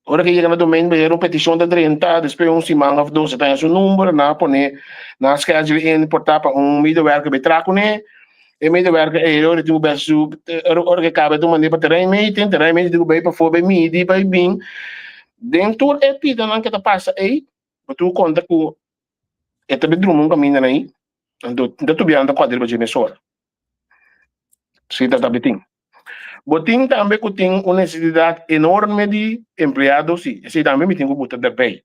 Ora que chega no domingo, vai uma petição de 30, depois semana ou 12, tem seu número, na pone na schedule in portar para medewerker betraco né. E medewerker ora tu best ora que cabe tu mandar para terrain meeting tu vai para for bem midi vai bem dentro é pida não que tá passa aí tu conta com é também drum caminho aí então tu biando quadrilha de mesora se tá bem botin também que tem uma necessidade enorme de empregados se também me tem que botar de pé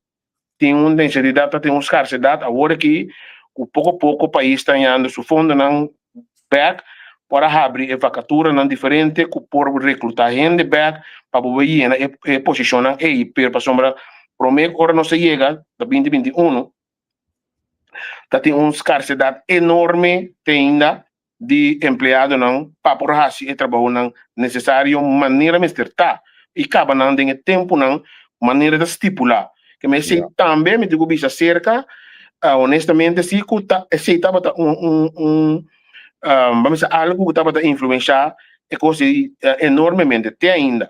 tem uma necessidade tem uma escassidade agora que o pouco o país está ganhando seu fundo não back para abrir a vacatura não diferente por recrutar gente back para poder na posicionar aí para sombra prometo agora não se chega da 2021 dat tem scarsiteit enorme ainda de empregado não para por e trabalho não necessário maneira misterta e acaba não tem tempo não maneira de estipular que me sei também me digo bicha cerca honestamente se se estava vamos dizer algo que estava a influenciar é coisa enormemente até ainda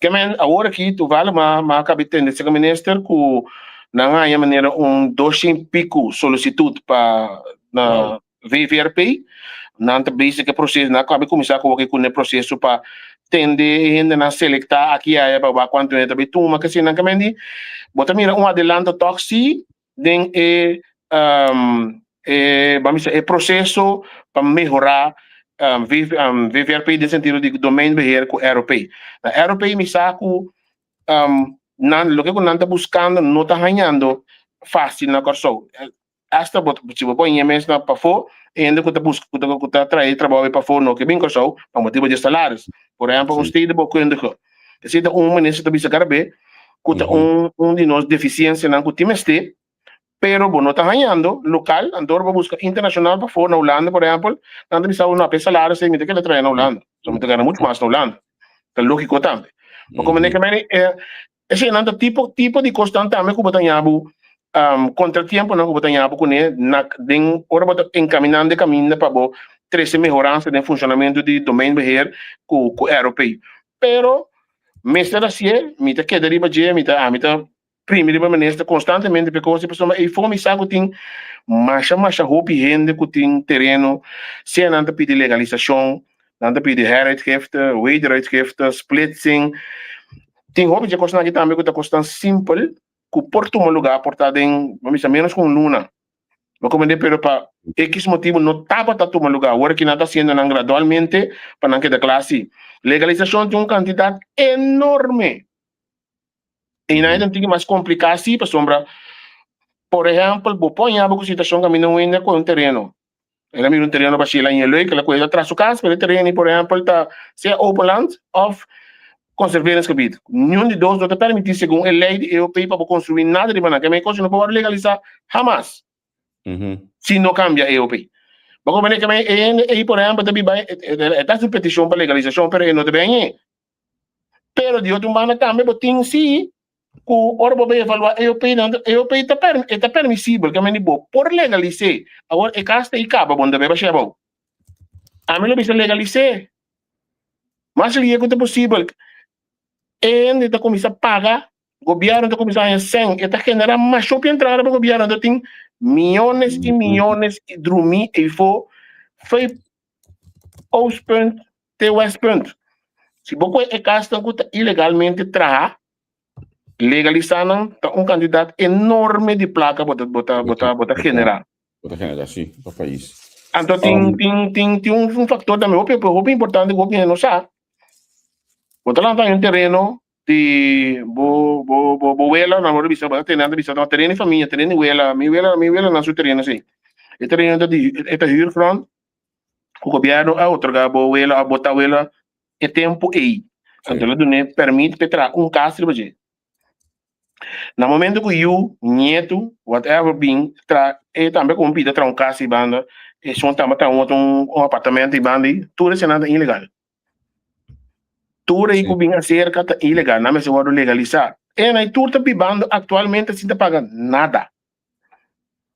que men agora aqui tu vale mas acabei tendo esse ministro que não há maneira 200 pico solicitude para na VVRP não te basic processo não acaba começar com o processo para tender ainda na selectar aqui aí para quanto é também tu mas que se não que men bota mira adelanto toxi den vamos dizer processo para melhorar VVRP no sentido de domain beheer com europeu. Na europeu me saco lo que não está buscando não está ganhando fácil na corso. Hasta se você põe mesmo na para fora ainda que busca que está trazer trabalho para fora no que bem corso para motivo de salários. Por exemplo, estado bocundo que se ministro da bisa garbe que de nós deficiência na que time este pero não está ganhando local, andor para buscar internacional para fora na Holanda, por exemplo, não tem saúde na peça salário sem que ele trabalha na Holanda, só me ganha muito mais na Holanda, que é lógico também. Mas como é que esse não tipo de constante também que botar nhabo contratempo não que botar nhabo com ele na den hora botar encaminhando de caminho para bo 13 melhorança de funcionamento de domain beheer com europeu. Pero mestre da sie, mita que deriva de mita primeiro ministro constantemente porque a pessoa e fome sabe que tem mais roupa gente que tem terreno se não te pede legalização não te pede heruitgifte wederuitgifte splitsing tem roupa de custa aqui também que está custando simples que porta um lugar portado em vamos dizer menos com luna mas como pero para X motivo não estava a tomar lugar agora que não está sendo gradualmente para não quedar classe legalização tem uma quantidade enorme e ainda tem mais complicado assim, para sombra. Por exemplo, vou pôr em uma situação que não ainda com um terreno. Ela mira um terreno para chegar em lei, que ela coisa atrás do caso, mas o terreno, por exemplo, está se é open land of conservation gebied. Nenhum de dois não te permite, segundo a lei europeia, para construir nada de maneira que a coisa não pode legalizar jamais. Se não cambia a europeia. Mas como é que aí, por exemplo, também está uma petição para legalização, mas não te bem. Pero de outro maneira também, tem sim. O ora vai evaluar europeu está permissível que meni por legalizar agora é casta e caba bom da beba chegou a mim não precisa legalizar mas ele é que é possível ainda está começar a pagar o governo está começando a sem está generando mais shopping entrada para o governo então tem milhões e milhões de dormir e foi Oostpunt até Westpunt se você é casta que ilegalmente traz legalizando um candidato enorme de placa bota generar. Bota generar, sim, para o país. Então tem um fator também, o importante que o governo sabe. Bota lá tem um terreno de boela, na hora de visar, terreno de família, terreno de huela, minha huela na sua terreno assim. O terreno é huurgrond, o governo otorga boela, bota huela, é tempo aí. Então ele permite pegar caso de no momento que eu, neto, whatever being, também compita para casa e banda, e só também um apartamento e banda, tudo isso é nada ilegal. Tudo aí que vem a cerca é ilegal, não é se pode legalizar. E aí tudo está bibando atualmente sem pagar nada.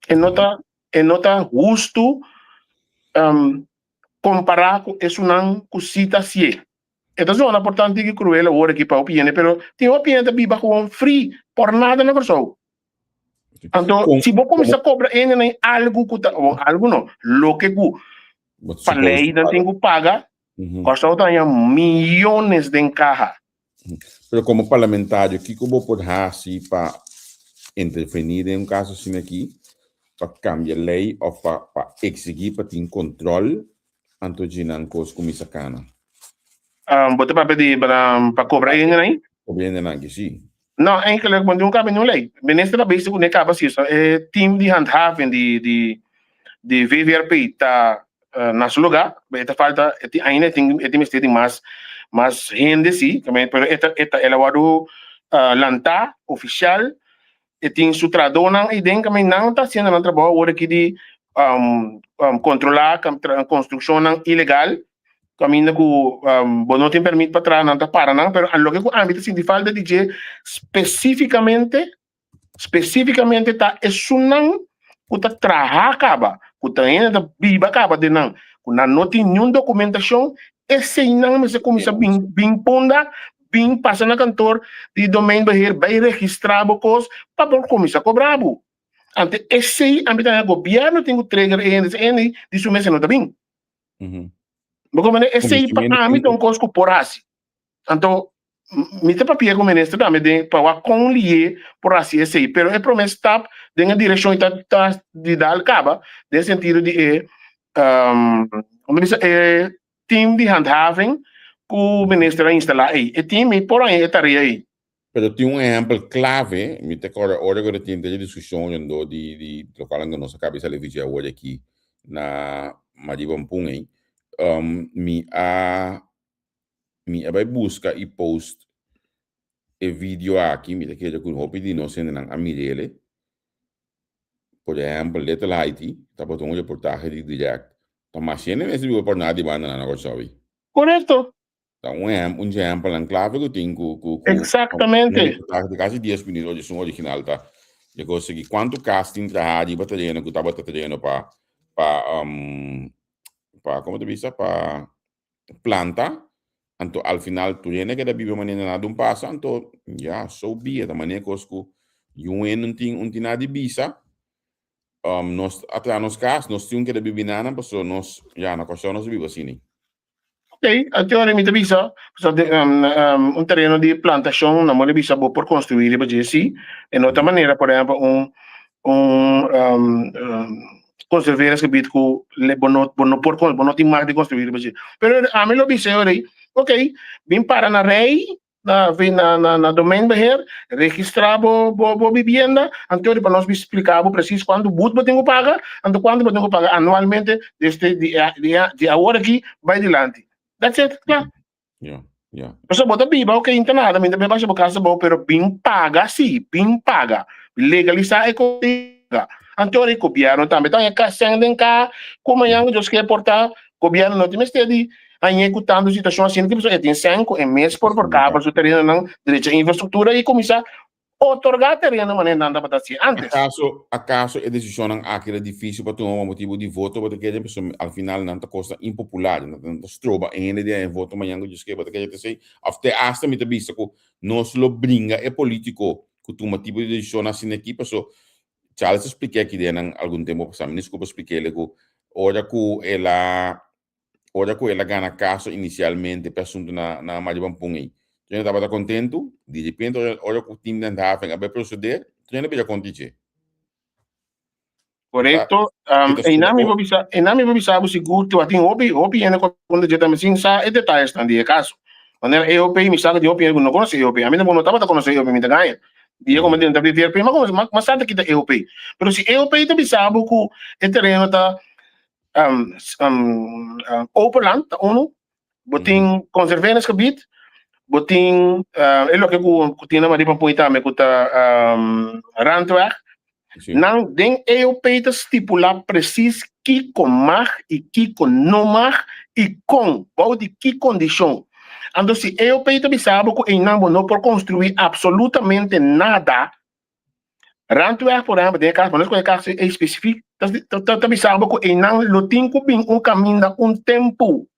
E não está justo comparar com isso não cosita assim. Então, é importante que cruel agora aqui para a opinião, mas tem uma opinião que viva com free, por nada na pessoa. Então, se você começar a cobrar algo, algo não, lo que para a lei não tem que pagar, custa tem milhões de encarra. Mas como parlamentário, o que você pode fazer para interferir em um caso assim aqui, para cambiar a lei ou para exigir, para ter controle, antes de não coisa como isso cana? Botar para pedir para cobrar ainda aí? Cobrar ainda não, sim. Não, é que ele mandou cabe não lei. Ministro da base que acaba assim, é time de handhaving de VVRP está na seu lugar, está falta ainda tem mais gente sim, também, pero ela vai lançar oficial e tem sutradona e den kami não tá sendo um trabalho agora que de controlar a construção ilegal caminho com não tem permite para trás não tá para não, pero lo que o âmbito assim de falta de especificamente tá não o tá trabalhar acaba o tá ainda viva acaba de não não tem nenhuma documentação esse não mas começa bem ponda bem passa na cantor de domain bahir vai registrar bocos para começar a cobrar ante esse âmbito do governo tem o trigger e isso mesmo não tá bem porque esse para mim tem coisa por assim então me te papel como ministro também para conlier por assim esse pero é promessa tá na direção tá de dar acaba no sentido de como diz team de handhaving que o ministro instalar aí e time por aí estaria aí. Pero tem exemplo clave, me te agora que tem de discussão de local na nossa cabeça ali vídeo hoje aqui na Madibam aí me vai buscar e post e vídeo aqui me te quero com hopi de nós sendo na Amirele por exemplo letra lá Haiti tá botando reportagem de direct tá machine mesmo viu por nada de banda na negócio aí correto então exemplo em clave que tem exatamente de quase 10 minutos de som original tá eu consegui quanto casting trabalhar de batalhão que estava trabalhando para como te dice para planta anto al final tu tiene que viver maneira nada passo anto ya so be da maneira cosco you não tem nada de visa nós até nos casos nós temos que viver nada porque nós já na questão nós vivemos assim ok até agora me visa terreno de plantação não me visa por construir para dizer em outra maneira por exemplo conservar esse bit com não tem mais de construir pero a mim lo visa agora ok vim para na rei na domain beher registrar bo vivienda então para nós explicar preciso quando boot tenho paga então quando tenho paga anualmente desde de agora aqui vai adiante that's it claro Você bota biba, ok, então nada, me também baixa por casa boa, pero bem paga, sim, bem paga, legalizar é coisa. Então o governo também está em casa, em cá, como é que eu quero portar, o governo não tem mais de aí executando situação assim que pessoa tem 5 meses por cabo, o terreno não direito à infraestrutura e começar a otorgar terreno maneira não dá para assim antes. Acaso a decisão aqui é difícil para tomar um motivo de voto, porque que pessoa ao final não está coisa impopular, não está estroba ainda de voto amanhã que diz que para que sei, até hasta me vista que nós lo brinca é político, que toma tipo de decisão assim aqui, pessoa Charles expliquei aqui de algum tempo passado, desculpa expliquei ele que ora que ela ganha caso inicialmente para assunto na Madibam aí. Eu estava contente, de repente, olha que o time da Handhaving a proceder, eu não vejo acontecer. Correto. E não me vou avisar se curto, até opi ainda quando eu também sim sa é detalhes também caso. Quando eu opi me sabe de opi não conhece eu opi, a mim não estava a conhecer eu me ganha. Dia como dentro da BVP, mas sabe que é opi. Pero se eu opi também sabe que o terreno tá open uno, botin conservar nesse gebied, botin é lo que eu tinha mais para põe também que tá randweg. Não den eu peita estipular preciso que com mag e que com não mag e com qual de que condição. Então se eu peita sabe que não por construir absolutamente nada. Randweg, por exemplo, tem caso, mas caso é específico, também sabe que não tem que caminho tempo.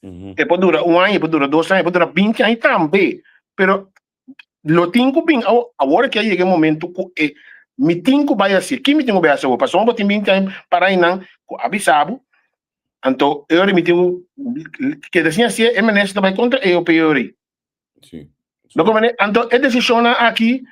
E pode durar 1 ano, pode durar 2 anos, pode durar 20 anos também. Pero lo tem que agora que chega o momento que me tem que vai assim, que me tem que vai assim, passou um pouquinho 20 anos para aí não, avisado. Então, eu me tenho que assim assim, é menos também contra eu pior. Sim. Então, a decisão aqui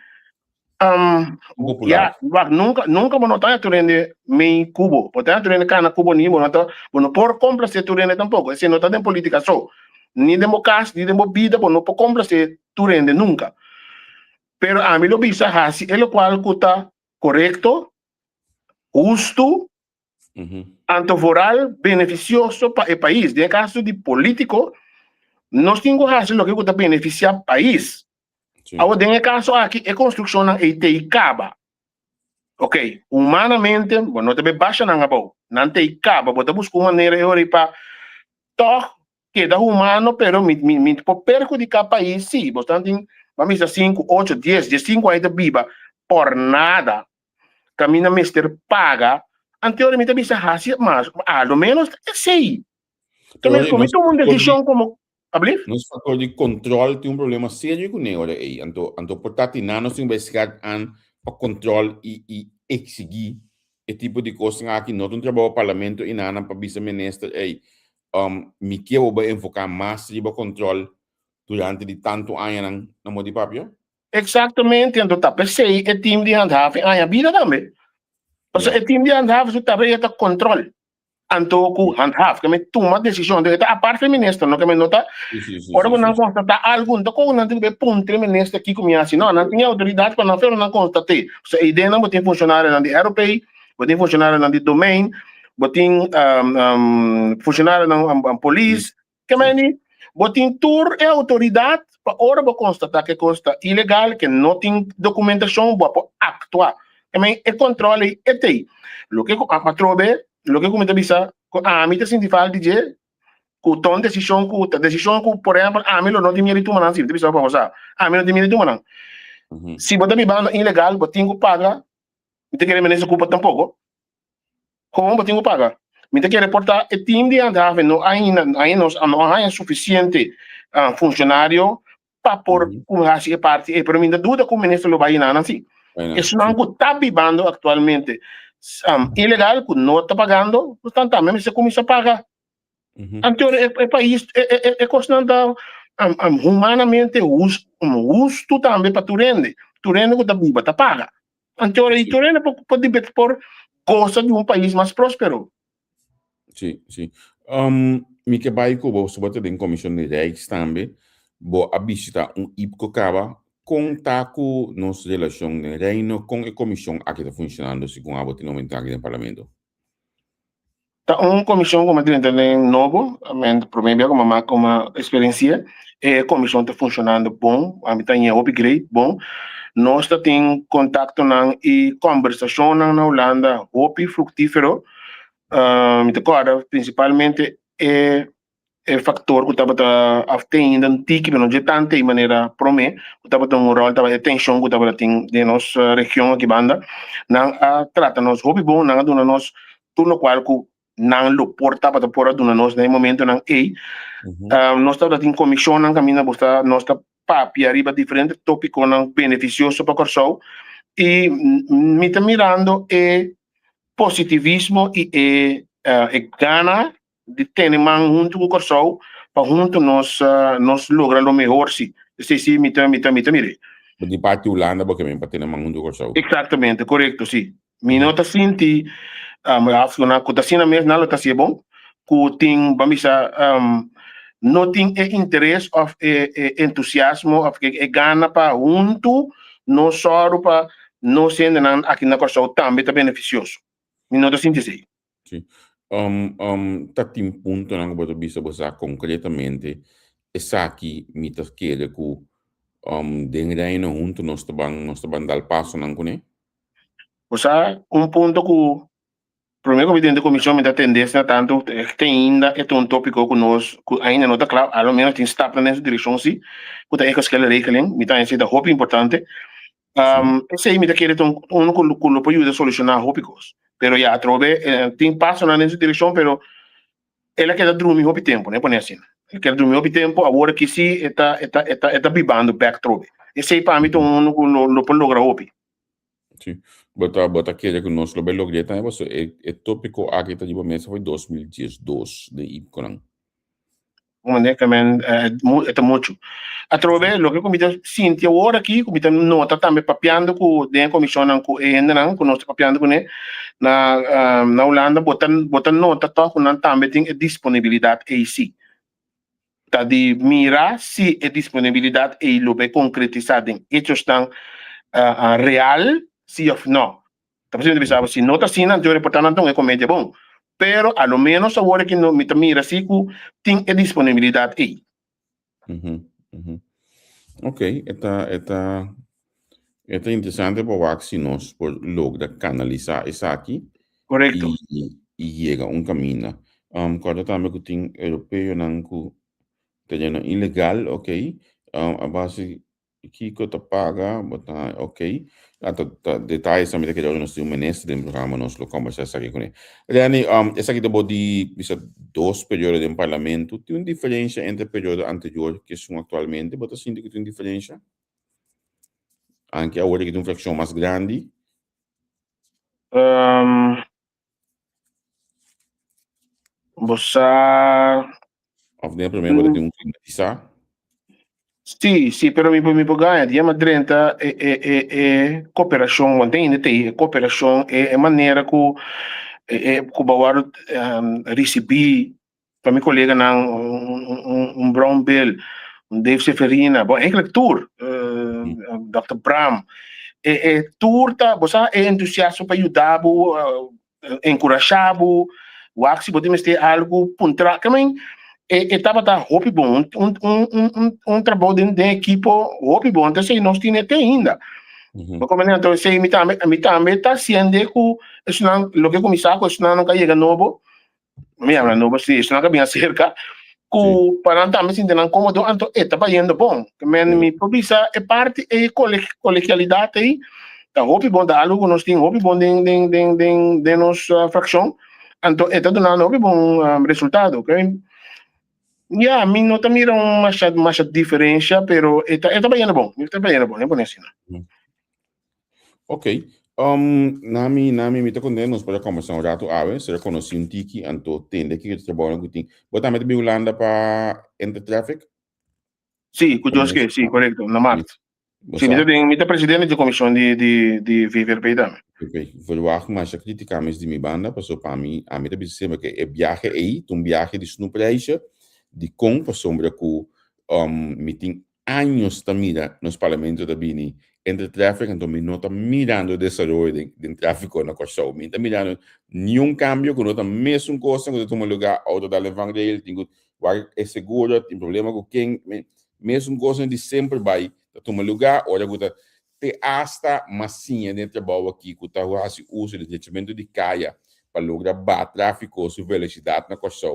nunca vou notar turende me cubo, botar turende cana cubo ni bonata, bueno por complacer turende tampoco, esse não tá em política só, ni democracia, ni vida, bueno por complacer turende nunca. Pero a mí lo visa así, é lo qual está correto, justo, antoforal, beneficioso para o país. De caso de político, nós temos que fazer o que está beneficiar o país. Agora, em caso aqui, é construção na ETI Caba. Ok, humanamente, bueno, não te baixa nada bom. Não te caba, bota buscar uma maneira de para toch queda humano, pero me perjudicar país, sim. Portanto, vamos dizer 5, 8, 10, 5 ainda viva por nada. Camina mister paga. Anteriormente, bisa hasil, mas ao menos sei. Também como uma decisão como Nos fator de controle tem problema sério com ele aí. Então, portanto, nós investigar para controle e exigir esse tipo de coisa aqui. Não tem trabalho no parlamento e nada para vice-ministro aí. Me quero enfocar mais no controle durante de tanto anos na mão de papel. Exatamente, então tá pensei é time de handhaving a vida também. Porque é time de handhaving também é controle. Anto ku handhav kami toma decisão de a parte ministro não kami nota ora não constatar algo então como não tem ponto ministro aqui como assim não tem autoridade para não fazer não constatar so a ideia não tem funcionário na de europeu tem funcionário na de domain tem funcionário na polícia que mani tem tour é autoridade para ora para constatar que consta ilegal que não tem documentação para actuar também é controle é tem o que a patrobe lo que comenta bisa a mí te siente falta de que ton decisión que por ejemplo a mí lo no tiene mérito manan si te bisa para pasar a mí no tiene mérito manan si vos te banda ilegal vos tengo paga me te quiere menecer culpa tampoco como vos tengo paga me te quiere reportar el team de andar no hay suficiente funcionario para por hacer parte pero me duda que o ministro lo va a llenar así eso no está vivando actualmente ilegal, que não está pagando, portanto, mesmo se começa a pagar. Então, é país, é constante, humanamente, justo também para tu rende. Tu rende que está viva, está paga. Então, tu rende pode por coisa de país mais próspero. Sim, sim. Me que vai com você, você tem comissão de reis também, vou a visitar IPCO Caba, contar com nossa relação de reino com a comissão aqui está funcionando, segundo a botina aqui no parlamento. Tá comissão como é novo, provavelmente como uma experiência, a comissão está funcionando bom, a mim tem upgrade bom, nós tem contato e conversação na Holanda, hope fructífero, principalmente é fator que estava obtendo antigo, não de tanta maneira promê, que estava tendo rol, estava atenção que estava tendo de nossa região aqui banda, não trata nos hobby bom, não dona nós tudo qual que não lo porta para por dona nós no momento não nós estava tendo comissão não caminha bosta nós está papi arriba diferente tópico não beneficioso para corso e me está mirando positivismo e gana de ter man junto com o corso para junto nós logra o melhor se me mire de parte Holanda porque me para ter man junto com o corso exatamente correto sim me nota sinti acho na cotacina mesmo não está se bom que tem vamos não tem interesse ou entusiasmo ou gana para junto não só para não sendo aqui na corso também está beneficioso me nota sinti sim tem ponto na que bisa bosa concretamente essa aqui me tá querer que dengue no junto nós taban dar passo não cone bosa ponto que primeiro comité de comissão me dá tendência tanto tem ainda um tópico que nós ainda não está claro ao menos tem está nessa direção sim que tá que ela rekeling me tá esse da hope importante esse aí me dá querer que lo pode ajudar a solucionar tópicos pero já trove tem passo nessa direção pero ela quer dormir o tempo né põe assim quer dormir o tempo agora que sim está vivendo back trove esse aí para mim lo pode lograr hope sim bota querer que nós lo bem logrei também você é tópico aqui está de mesa foi 2012 de IPCO Honestamente, é muito. A través do que comita Cintia agora aqui, comita nota também papiando com a comissão com ainda não, com nós papiando com ele na Holanda, botar nota tá com também tem disponibilidade aí sim. Tá de mirar se a disponibilidade aí lo bem concretizada em hechos tão real, sim ou não. Tá pensando pensar se nota assim, não eu reportar não é comédia bom. Pero a lo menos agora que no me mira assim que tem a disponibilidade aí. Ok, É interessante para se nós por lograr canalizar isso aqui Correcto. e chega caminho. Quando também que tem europeu não que terreno ilegal, ok? A base que te paga, botar ok. Detalhes também que nós temos ministro do programa nós lo conversar aqui com ele. Rani, essa aqui depois de 2 períodos do parlamento, tem uma diferença entre o período anterior que são atualmente, mas assim que tem uma diferença? Anche agora que tem uma fração mais grande. Você... Of de primeiro tem climatizar. Sì, però mi può ganhar. Diama drenta é cooperação, mantém tem cooperação é maneira que bawar receber para meu colega na Brown Bill, Dave Seferina, bom, enkele tour, Dr. Bram, tour tá, você é entusiasta para ajudar, encorajar, o axi podemos ter algo puntra, também estava tá hope bom trabalho de equipe hope bom então sei nós tinha até ainda como então sei me também tá sendo que isso não lo que começar com isso não chega novo me habla novo se isso não caminha cerca que para também se entender como do então estava indo bom men me precisa é parte é colegialidade aí tá hope bom da algo nós tem hope bom de nossa fração então está dando hope bom resultado ok. Yeah, a mim não está mirando uma diferença, pero está bem bom, é bom assim. Ok. Nami me te condenos para conversar rato ave, se reconhece um tiki anto tende que trabalha com ting. Bota met bi Holanda para enter traffic? Sim, curioso que sim, correto, na Marte. Sim, me te presidente de comissão de VVRP também. Ok, verwacht mas a crítica mas de mi banda, passou para mim, a mim te dizer que é viagem aí, um viagem de snoepreisje, de com para sombra que me tem anos da mira nos parlamentos da Bini entre tráfico, então me não está mirando o desenvolvimento do tráfico na costa, me está mirando nenhum cambio, que não está mesmo coisa, que toma lugar auto da levandeira, tem é seguro, tem problema com quem, mesmo coisa de sempre vai, toma lugar, olha que te hasta massinha dentro da boa aqui, que está uso de detrimento de caia para lograr bater tráfico sua velocidade na costa,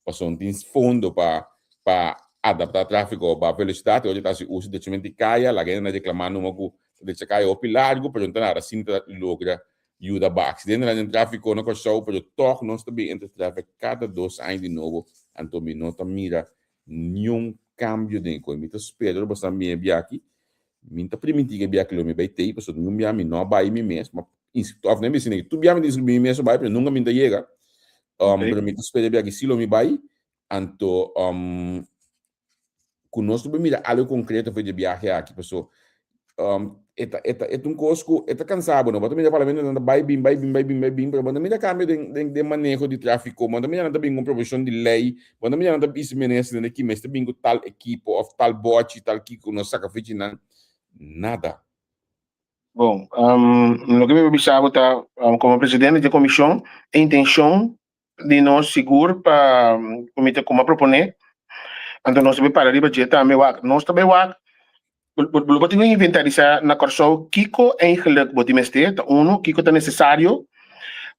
passou tem fundo para adaptar tráfego para velocidade, hoje está se usa de detrimento de caia, lá que não reclamando uma de caia ou largo, para não ter assim logra ajuda para acidente no tráfego na costa, para toque nós também entre tráfego cada 2 anos de novo, então me nota mira nenhum cambio de coisa, me espero bastante bem aqui. Minta primitiva bia que me vai ter, pessoa não me não vai me mesmo, mas of nem me sinei, tu bia me diz me mesmo vai, mas nunca me chega. Pero me espera bia que se lo me vai, anto conosco bem mira algo concreto foi de viagem aqui, pessoa. É cosco, cansado, não, mas também parlamento não vai bem, mas também cambio de manejo de tráfico, mas também não tem uma promoção de lei, mas também não tem isso ministro de que mas tem tal equipo, of tal bote, tal que nós saca fichinan. Nada. Bom, o que me observo está como presidente da comissão, a intenção de nós segurar para o comitê como proponer, então nós também para riba jeta nós também Wat ik inventarisar na corso kiko eigenlijk wat die meste de uno kiko te necessário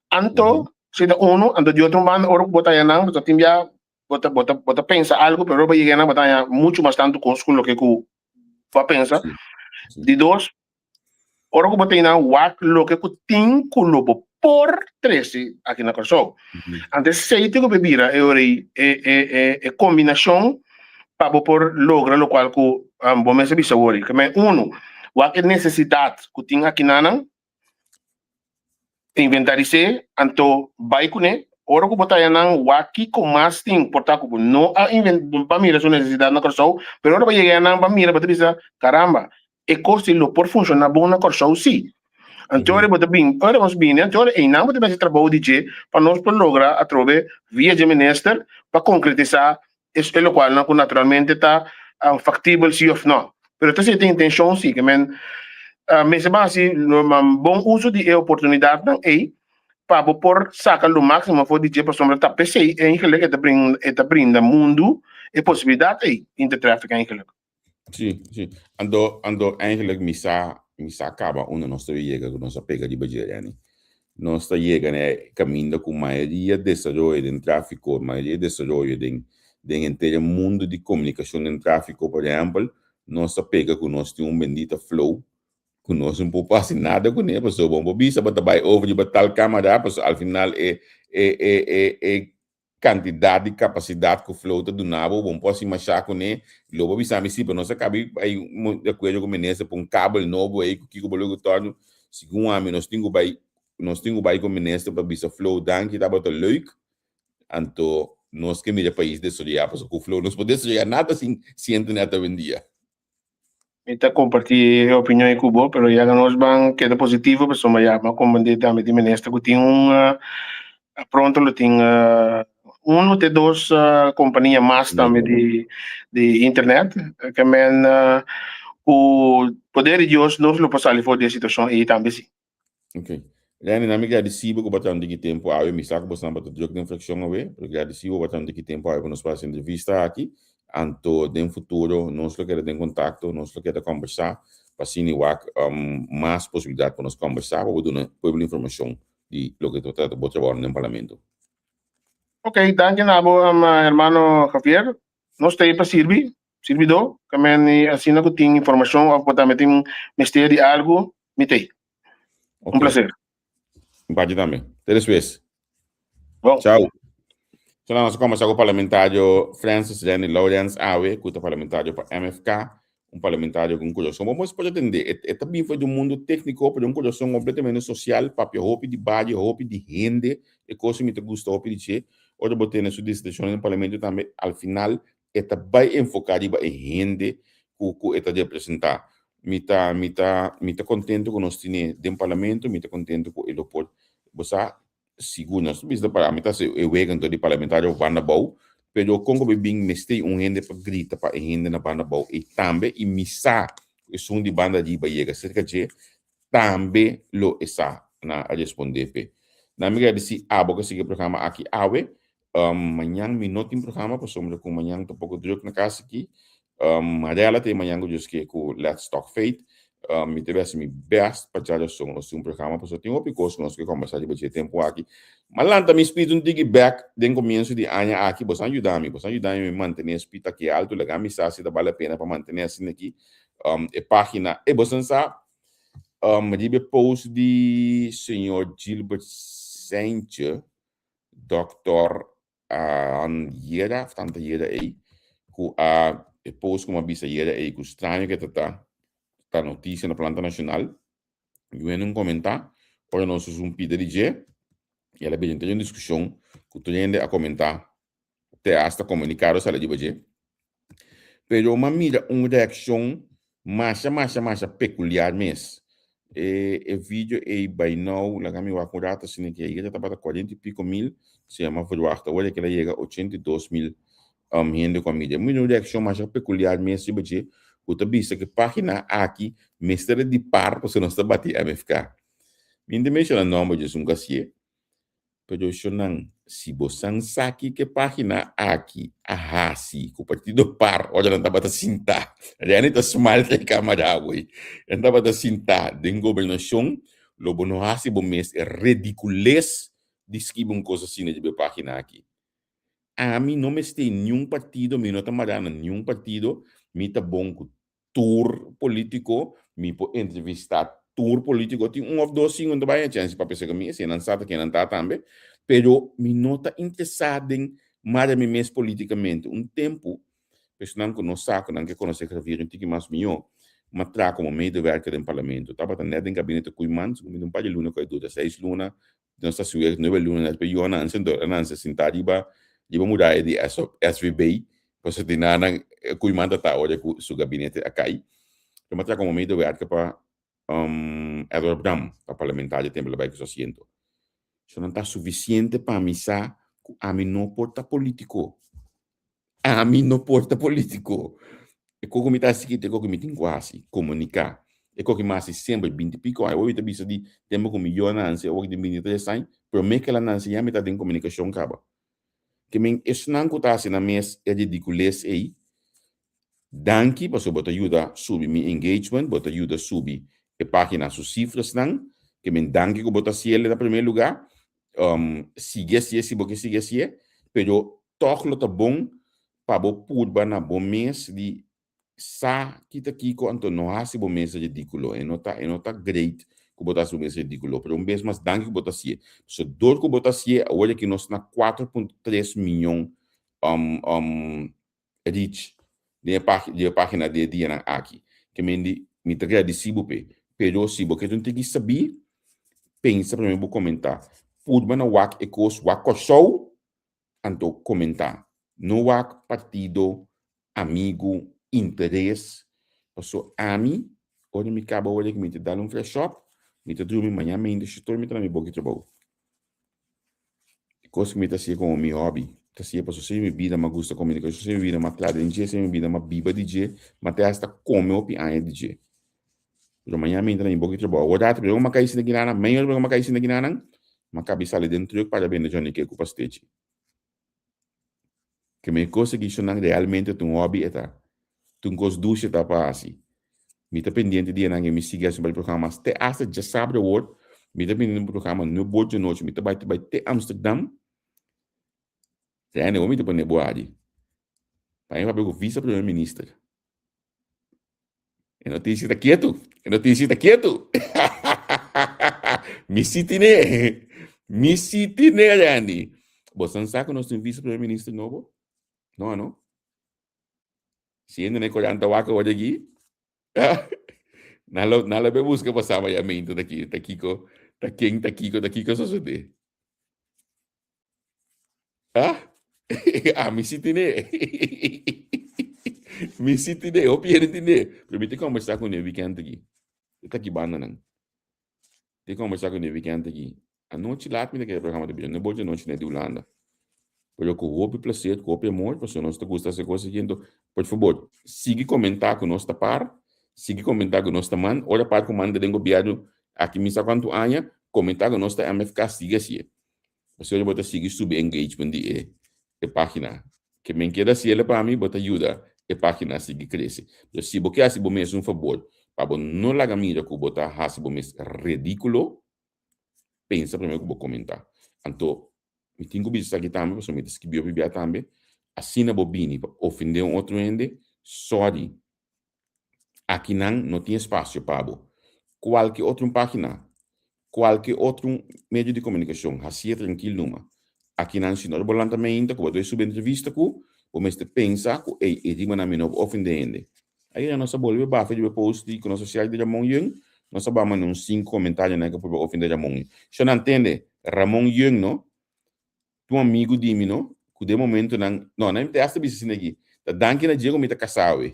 anto se de uno anto de outro man oro bota ya nang bota timbia bota pensa algo pero ba llegar na bota ya mucho más tanto con lo que ku va pensa de dos oro ko bota na wak lo que ku tin ku lo por 13 aqui na corso antes sei te ko bebira e combinação para por lograr lo cual que bom me serviço hoje que me o que necessidade que tinha aqui nanang inventarizar anto vai com né ora que botar nang o que com mais tem portar com não a para mim sua necessidade na corção pero ora vai chegar nang para mim para dizer caramba e coste lo por funcionar bom na corção sim então ora bota bem ora vamos bem então ora não pode mais trabalho de para nós por lograr através via de minister para concretizar isso é o qual naturalmente está factível sim ou não pero então se tem intenção sim que men mas base bom uso de oportunidade não é para por sacar o máximo for de para sombra tá PC é eigenlijk eta brinda mundo e possibilidade aí intertráfico eigenlijk sim ando eigenlijk se acaba onde nós chega, nós pega de Bajirani. Nós chega, né, caminho com maioria de desenvolvimento em tráfico, maioria de desenvolvimento em inteiro mundo de comunicação em tráfico, por exemplo, nós pega com nós tem bendito flow, com nós não pode passar nada com ele, pessoal, bom, bisa bata vai over de batal câmera, pessoal, al final é quantidade de capacidade que o flow tá do nabo, bom, posso imaginar com ele, logo bisa me se, nós acabei aí de acordo com menesa por cabo novo aí que o bolo torno, segundo a mim nós temos com menesa para bisa flow dan que tá bota leuk, anto nós que media país de soria, porque o flow nós podemos soria nada sem siente nada vendia. Kita compartilhar a opinião em Cuba, mas já nós vamos queda positivo, pessoal, mas já como de também de ministro que tinha pronto lo tinha um de dois companhias mais também de internet que men o poder de Deus nós lo passar fora da situação e também sim. Ok. Rani, na miga adesivo que batão de que tempo aí, me saco bastante para jogo de inflexão aí, porque adesivo batão de que tempo aí para nos fazer entrevista aqui, anto de futuro nós lo queremos em contato, nós lo queremos conversar, para assim mais possibilidade para nós conversar, para dar uma informação de lo que tu está trabalhando no parlamento. Ok, danke nabo hermano Javier. Nós temos para servido, que men assim não tem informação, ou também tem mistério de algo, me tem. Okay. Prazer. Empate também. Até depois. Bom. Tchau. Então, nós começamos com o parlamentário Francis Lenny Lawrence Awe, que é parlamentário para MFK, parlamentário com coração. Vamos poder entender, é também foi do mundo técnico, para um coração completamente social, para roupa de base, roupa de rende, e coisa que me gusta, roupa de che. Outra botei na sua decisão no parlamento também, ao final, é bem enfocado em rende, que é de apresentar. Me tá contente com nós temos dentro do parlamento, me tá contente com ele por você segundo nós bisa para me tá se wegan do parlamentário banda bau, pero Congo bem mestei rende para grita para rende na banda bau e também e misa o som de banda de Bahia cerca de também lo essa na a responder pe. Na amiga disse que sigue programa aqui awe amanhã me notem programa para somos com amanhã tô pouco druk na casa aqui. Adela tem amanhã que com Let's Talk Faith. Me teve assim best para já um programa para só tem um pico nós que conversar de tempo aqui. Mas lá também espírito um dig back den começo de ano aqui, você ajudar me a manter espírito aqui alto, legal me se dá vale a pena para manter assim aqui. A página e você sabe de post de senhor Gilbert Sanchez, Dr. Yera, tanta Yera aí, com a post como a bisa Yera aí, com estranho que tá notícia na planta nacional. Eu venho comentar, para nós um pedido de G, e ela bem tem uma discussão que tu a comentar, até hasta comunicar o salário de G. Pero uma mira uma reação mais peculiar mesmo. E vídeo aí by now, lá que me vai curar, assim que aí já tá para 40 e pico mil, se chama verwacht, olha que ela chega 82 mil gente com a mídia. Uma reação mais peculiar mesmo de o tabista que página aqui, mestre de par, para você não está batendo MFK. Minha mencionar nome de um gassier. Pero eu não, se você sabe que página aqui, si, com o partido par, olha, não está batendo cinta. Já não está smart de câmera, ui. Não está batendo cinta de governação, logo não há se bom mês, é ridiculez de escrever uma coisa assim de página aqui. A mim não me está em nenhum partido, me não está marando nenhum partido, me está bom com tour político, me pode entrevistar tour político, tem ou dois sim, onde vai a chance para pensar comigo, se não sabe que não está também, pero me não está interessado em marcar-me mesmo politicamente. Um tempo, pessoal que não sabe, não quer conhecer que havia um tique mais melhor, mas trago como meio de verca do parlamento. Estava tendo em gabinete com irmãos, como um par de luna, com a 6 luna, não está suave, 9 luna, mas eu não sei sentar e vamos mudar de SVB, você tem nada que o manda tá olha com o gabinete a cair. Eu matra como meio de verca para Edward Bram, para parlamentar de tempo lá que assento. Isso não está suficiente para missar a mim não porta político. A mim não porta político. E como me está seguindo, como me tem quase comunicar. E como mais sempre 20 pico, eu ouvi também de tempo com milhões de anos, eu ouvi de 23 anos, pero me que lá não se já me está em comunicação acaba. Que men isso não acontece na mês é ridiculez aí. Danke, você bota ajuda subir meu engagement, bota ajuda subir página, sus cifras nan, que me dan que bota cielo en primer lugar, sigue así, si porque sigue así, pero todo lo está bom para bo purba na bom mês de sa kita kiko anto no hasi bom mês ridículo, e nota great que botar su mês ridículo, pero vez mais dan que bota cielo, so dor que bota cielo, olha que nós na 4.3 milhões reach de página de dia aqui, que me traga de sibo pero se você não tem que saber, pensa para mim vou comentar. Purba na wak ecos wak show, anto comentar. No wak partido, amigo, interesse. Passo ami, olha me acaba olha que me te dá fresh up, me te dormir manhã me ainda estou me trabalhando boca trabalho. Coisa que me tá assim como meu hobby. Tá assim passo sem minha vida, mas gosta comunicação, sem minha vida, mas claro, em dia sem minha vida, mas biba de dia, mas até hasta come o pianha de dia. Pero amanhã me entra em boca de trabalho. Agora tá, uma caída na guinana, amanhã uma caída na guinana, uma cabeça ali dentro para bem de Johnny que ocupa stage. Que me coisa que isso não realmente um hobby tá. Tu gosta ducha tá para assim. Me tá pendente de nangue me siga sobre o programa, até hasta já sabe o word. Me tá pendente do programa no board de noite, me tá vai te Amsterdam. Já não me tá para neboade. Para eu pegar vice-primeiro-ministro. Eu não tenho sido quieto. Me sitine, Randy. Você não sabe que nós temos vice-primeiro-ministro novo? Não. Se ainda não é 40 waka hoje aqui, nala be busca passar maiamento daqui só saber. Me sitine. Me sitine, eu pierdine. Permite conversar com ele weekend aqui. Está aqui banda não. Tem conversar com ele weekend aqui. A noite lá me daquele programa de não pode noite na de Holanda. Porque com o prazer, com o amor, você não está gostando dessa coisa aqui, por favor, siga comentar com nossa par, siga comentar com nossa man, olha para o man de governo aqui me sabe quanto anos, comentar com nossa MFK siga assim. Você olha bota seguir sub engagement de página. Que me queda se ela para mim bota ajuda. A página sigue cresce. Então, se você acha que um favor, para não largar mira que botar acha que ridículo, pensa primeiro que vou comentar. Então, me tenho que dizer aqui também, porque me escreveu bibia também, assim na bobini, para ofender outro ende, sorry. Aqui não tem espaço para qualquer outra página, qualquer outro meio de comunicação, assim tranquilo numa. Aqui não se não bolando também ainda, que eu subir entrevista com o mestre pensa que é de maneira menor ofendendo. Aí a nossa bolha vai fazer o post de nossa social de Ramon Young, nós vamos mandar 5 comentários né que para ofender Ramon. Você não entende? Ramon Young não, tu amigo de mim não, que de momento não tem essa bicha aqui. Da danke na dia como está casado.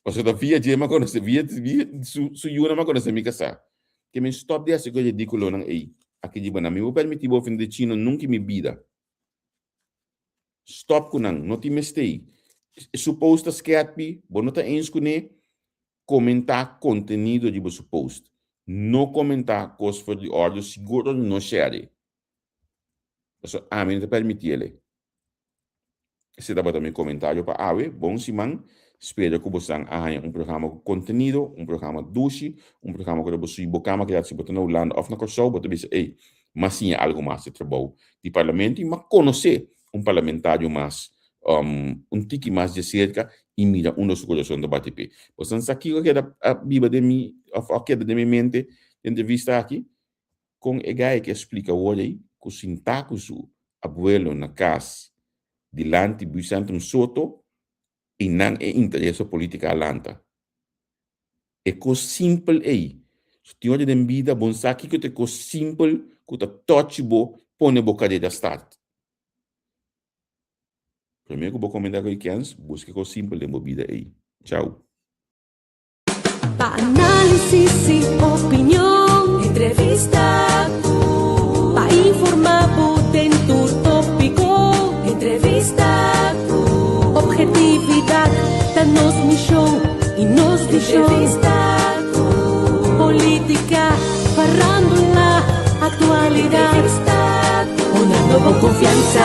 Você da via dia mas quando você via su yuna mas quando você me casar. Que me stop dessa coisa ridícula não aí. Aqui de bana me vou permitir ofender chino nunca me vida. Stop com não te mestei. Suposto skerpi, bom não tá ens com comentar conteúdo de você post. Não comentar coisas for de ordem, seguro não share. Então, a mim não permite ele. Se dá para também comentário para bom Simão, espero que você tenha programa com conteúdo, programa doce, programa que você bocama que se botar na Holanda ou na Kosovo, você diz, mas sim algo mais de trabalho de parlamento, mas conhecer parlamentário mais, tique mais de cerca e mira dos corações do BTP. Você sabe que eu quero a Bíblia de mim, de minha mente, entrevista aqui, com o gai que explica hoje, que o sintaxo do abuelo na casa, dilante do centro soto, e não é interesse político alanta. É coisa simples aí. Se tu olha em vida, bom sabe que é coisa simples, que tu touchable, põe a boca de start. Primeiro que eu vou comentar com os busque coisa simples de vida aí. Tchau. Pa análisis y opinión, entrevista, pa informar dentro tópico, entrevista, objetividad, danos misión y nos entrevista, política, farándula, actualidad, una nueva confianza.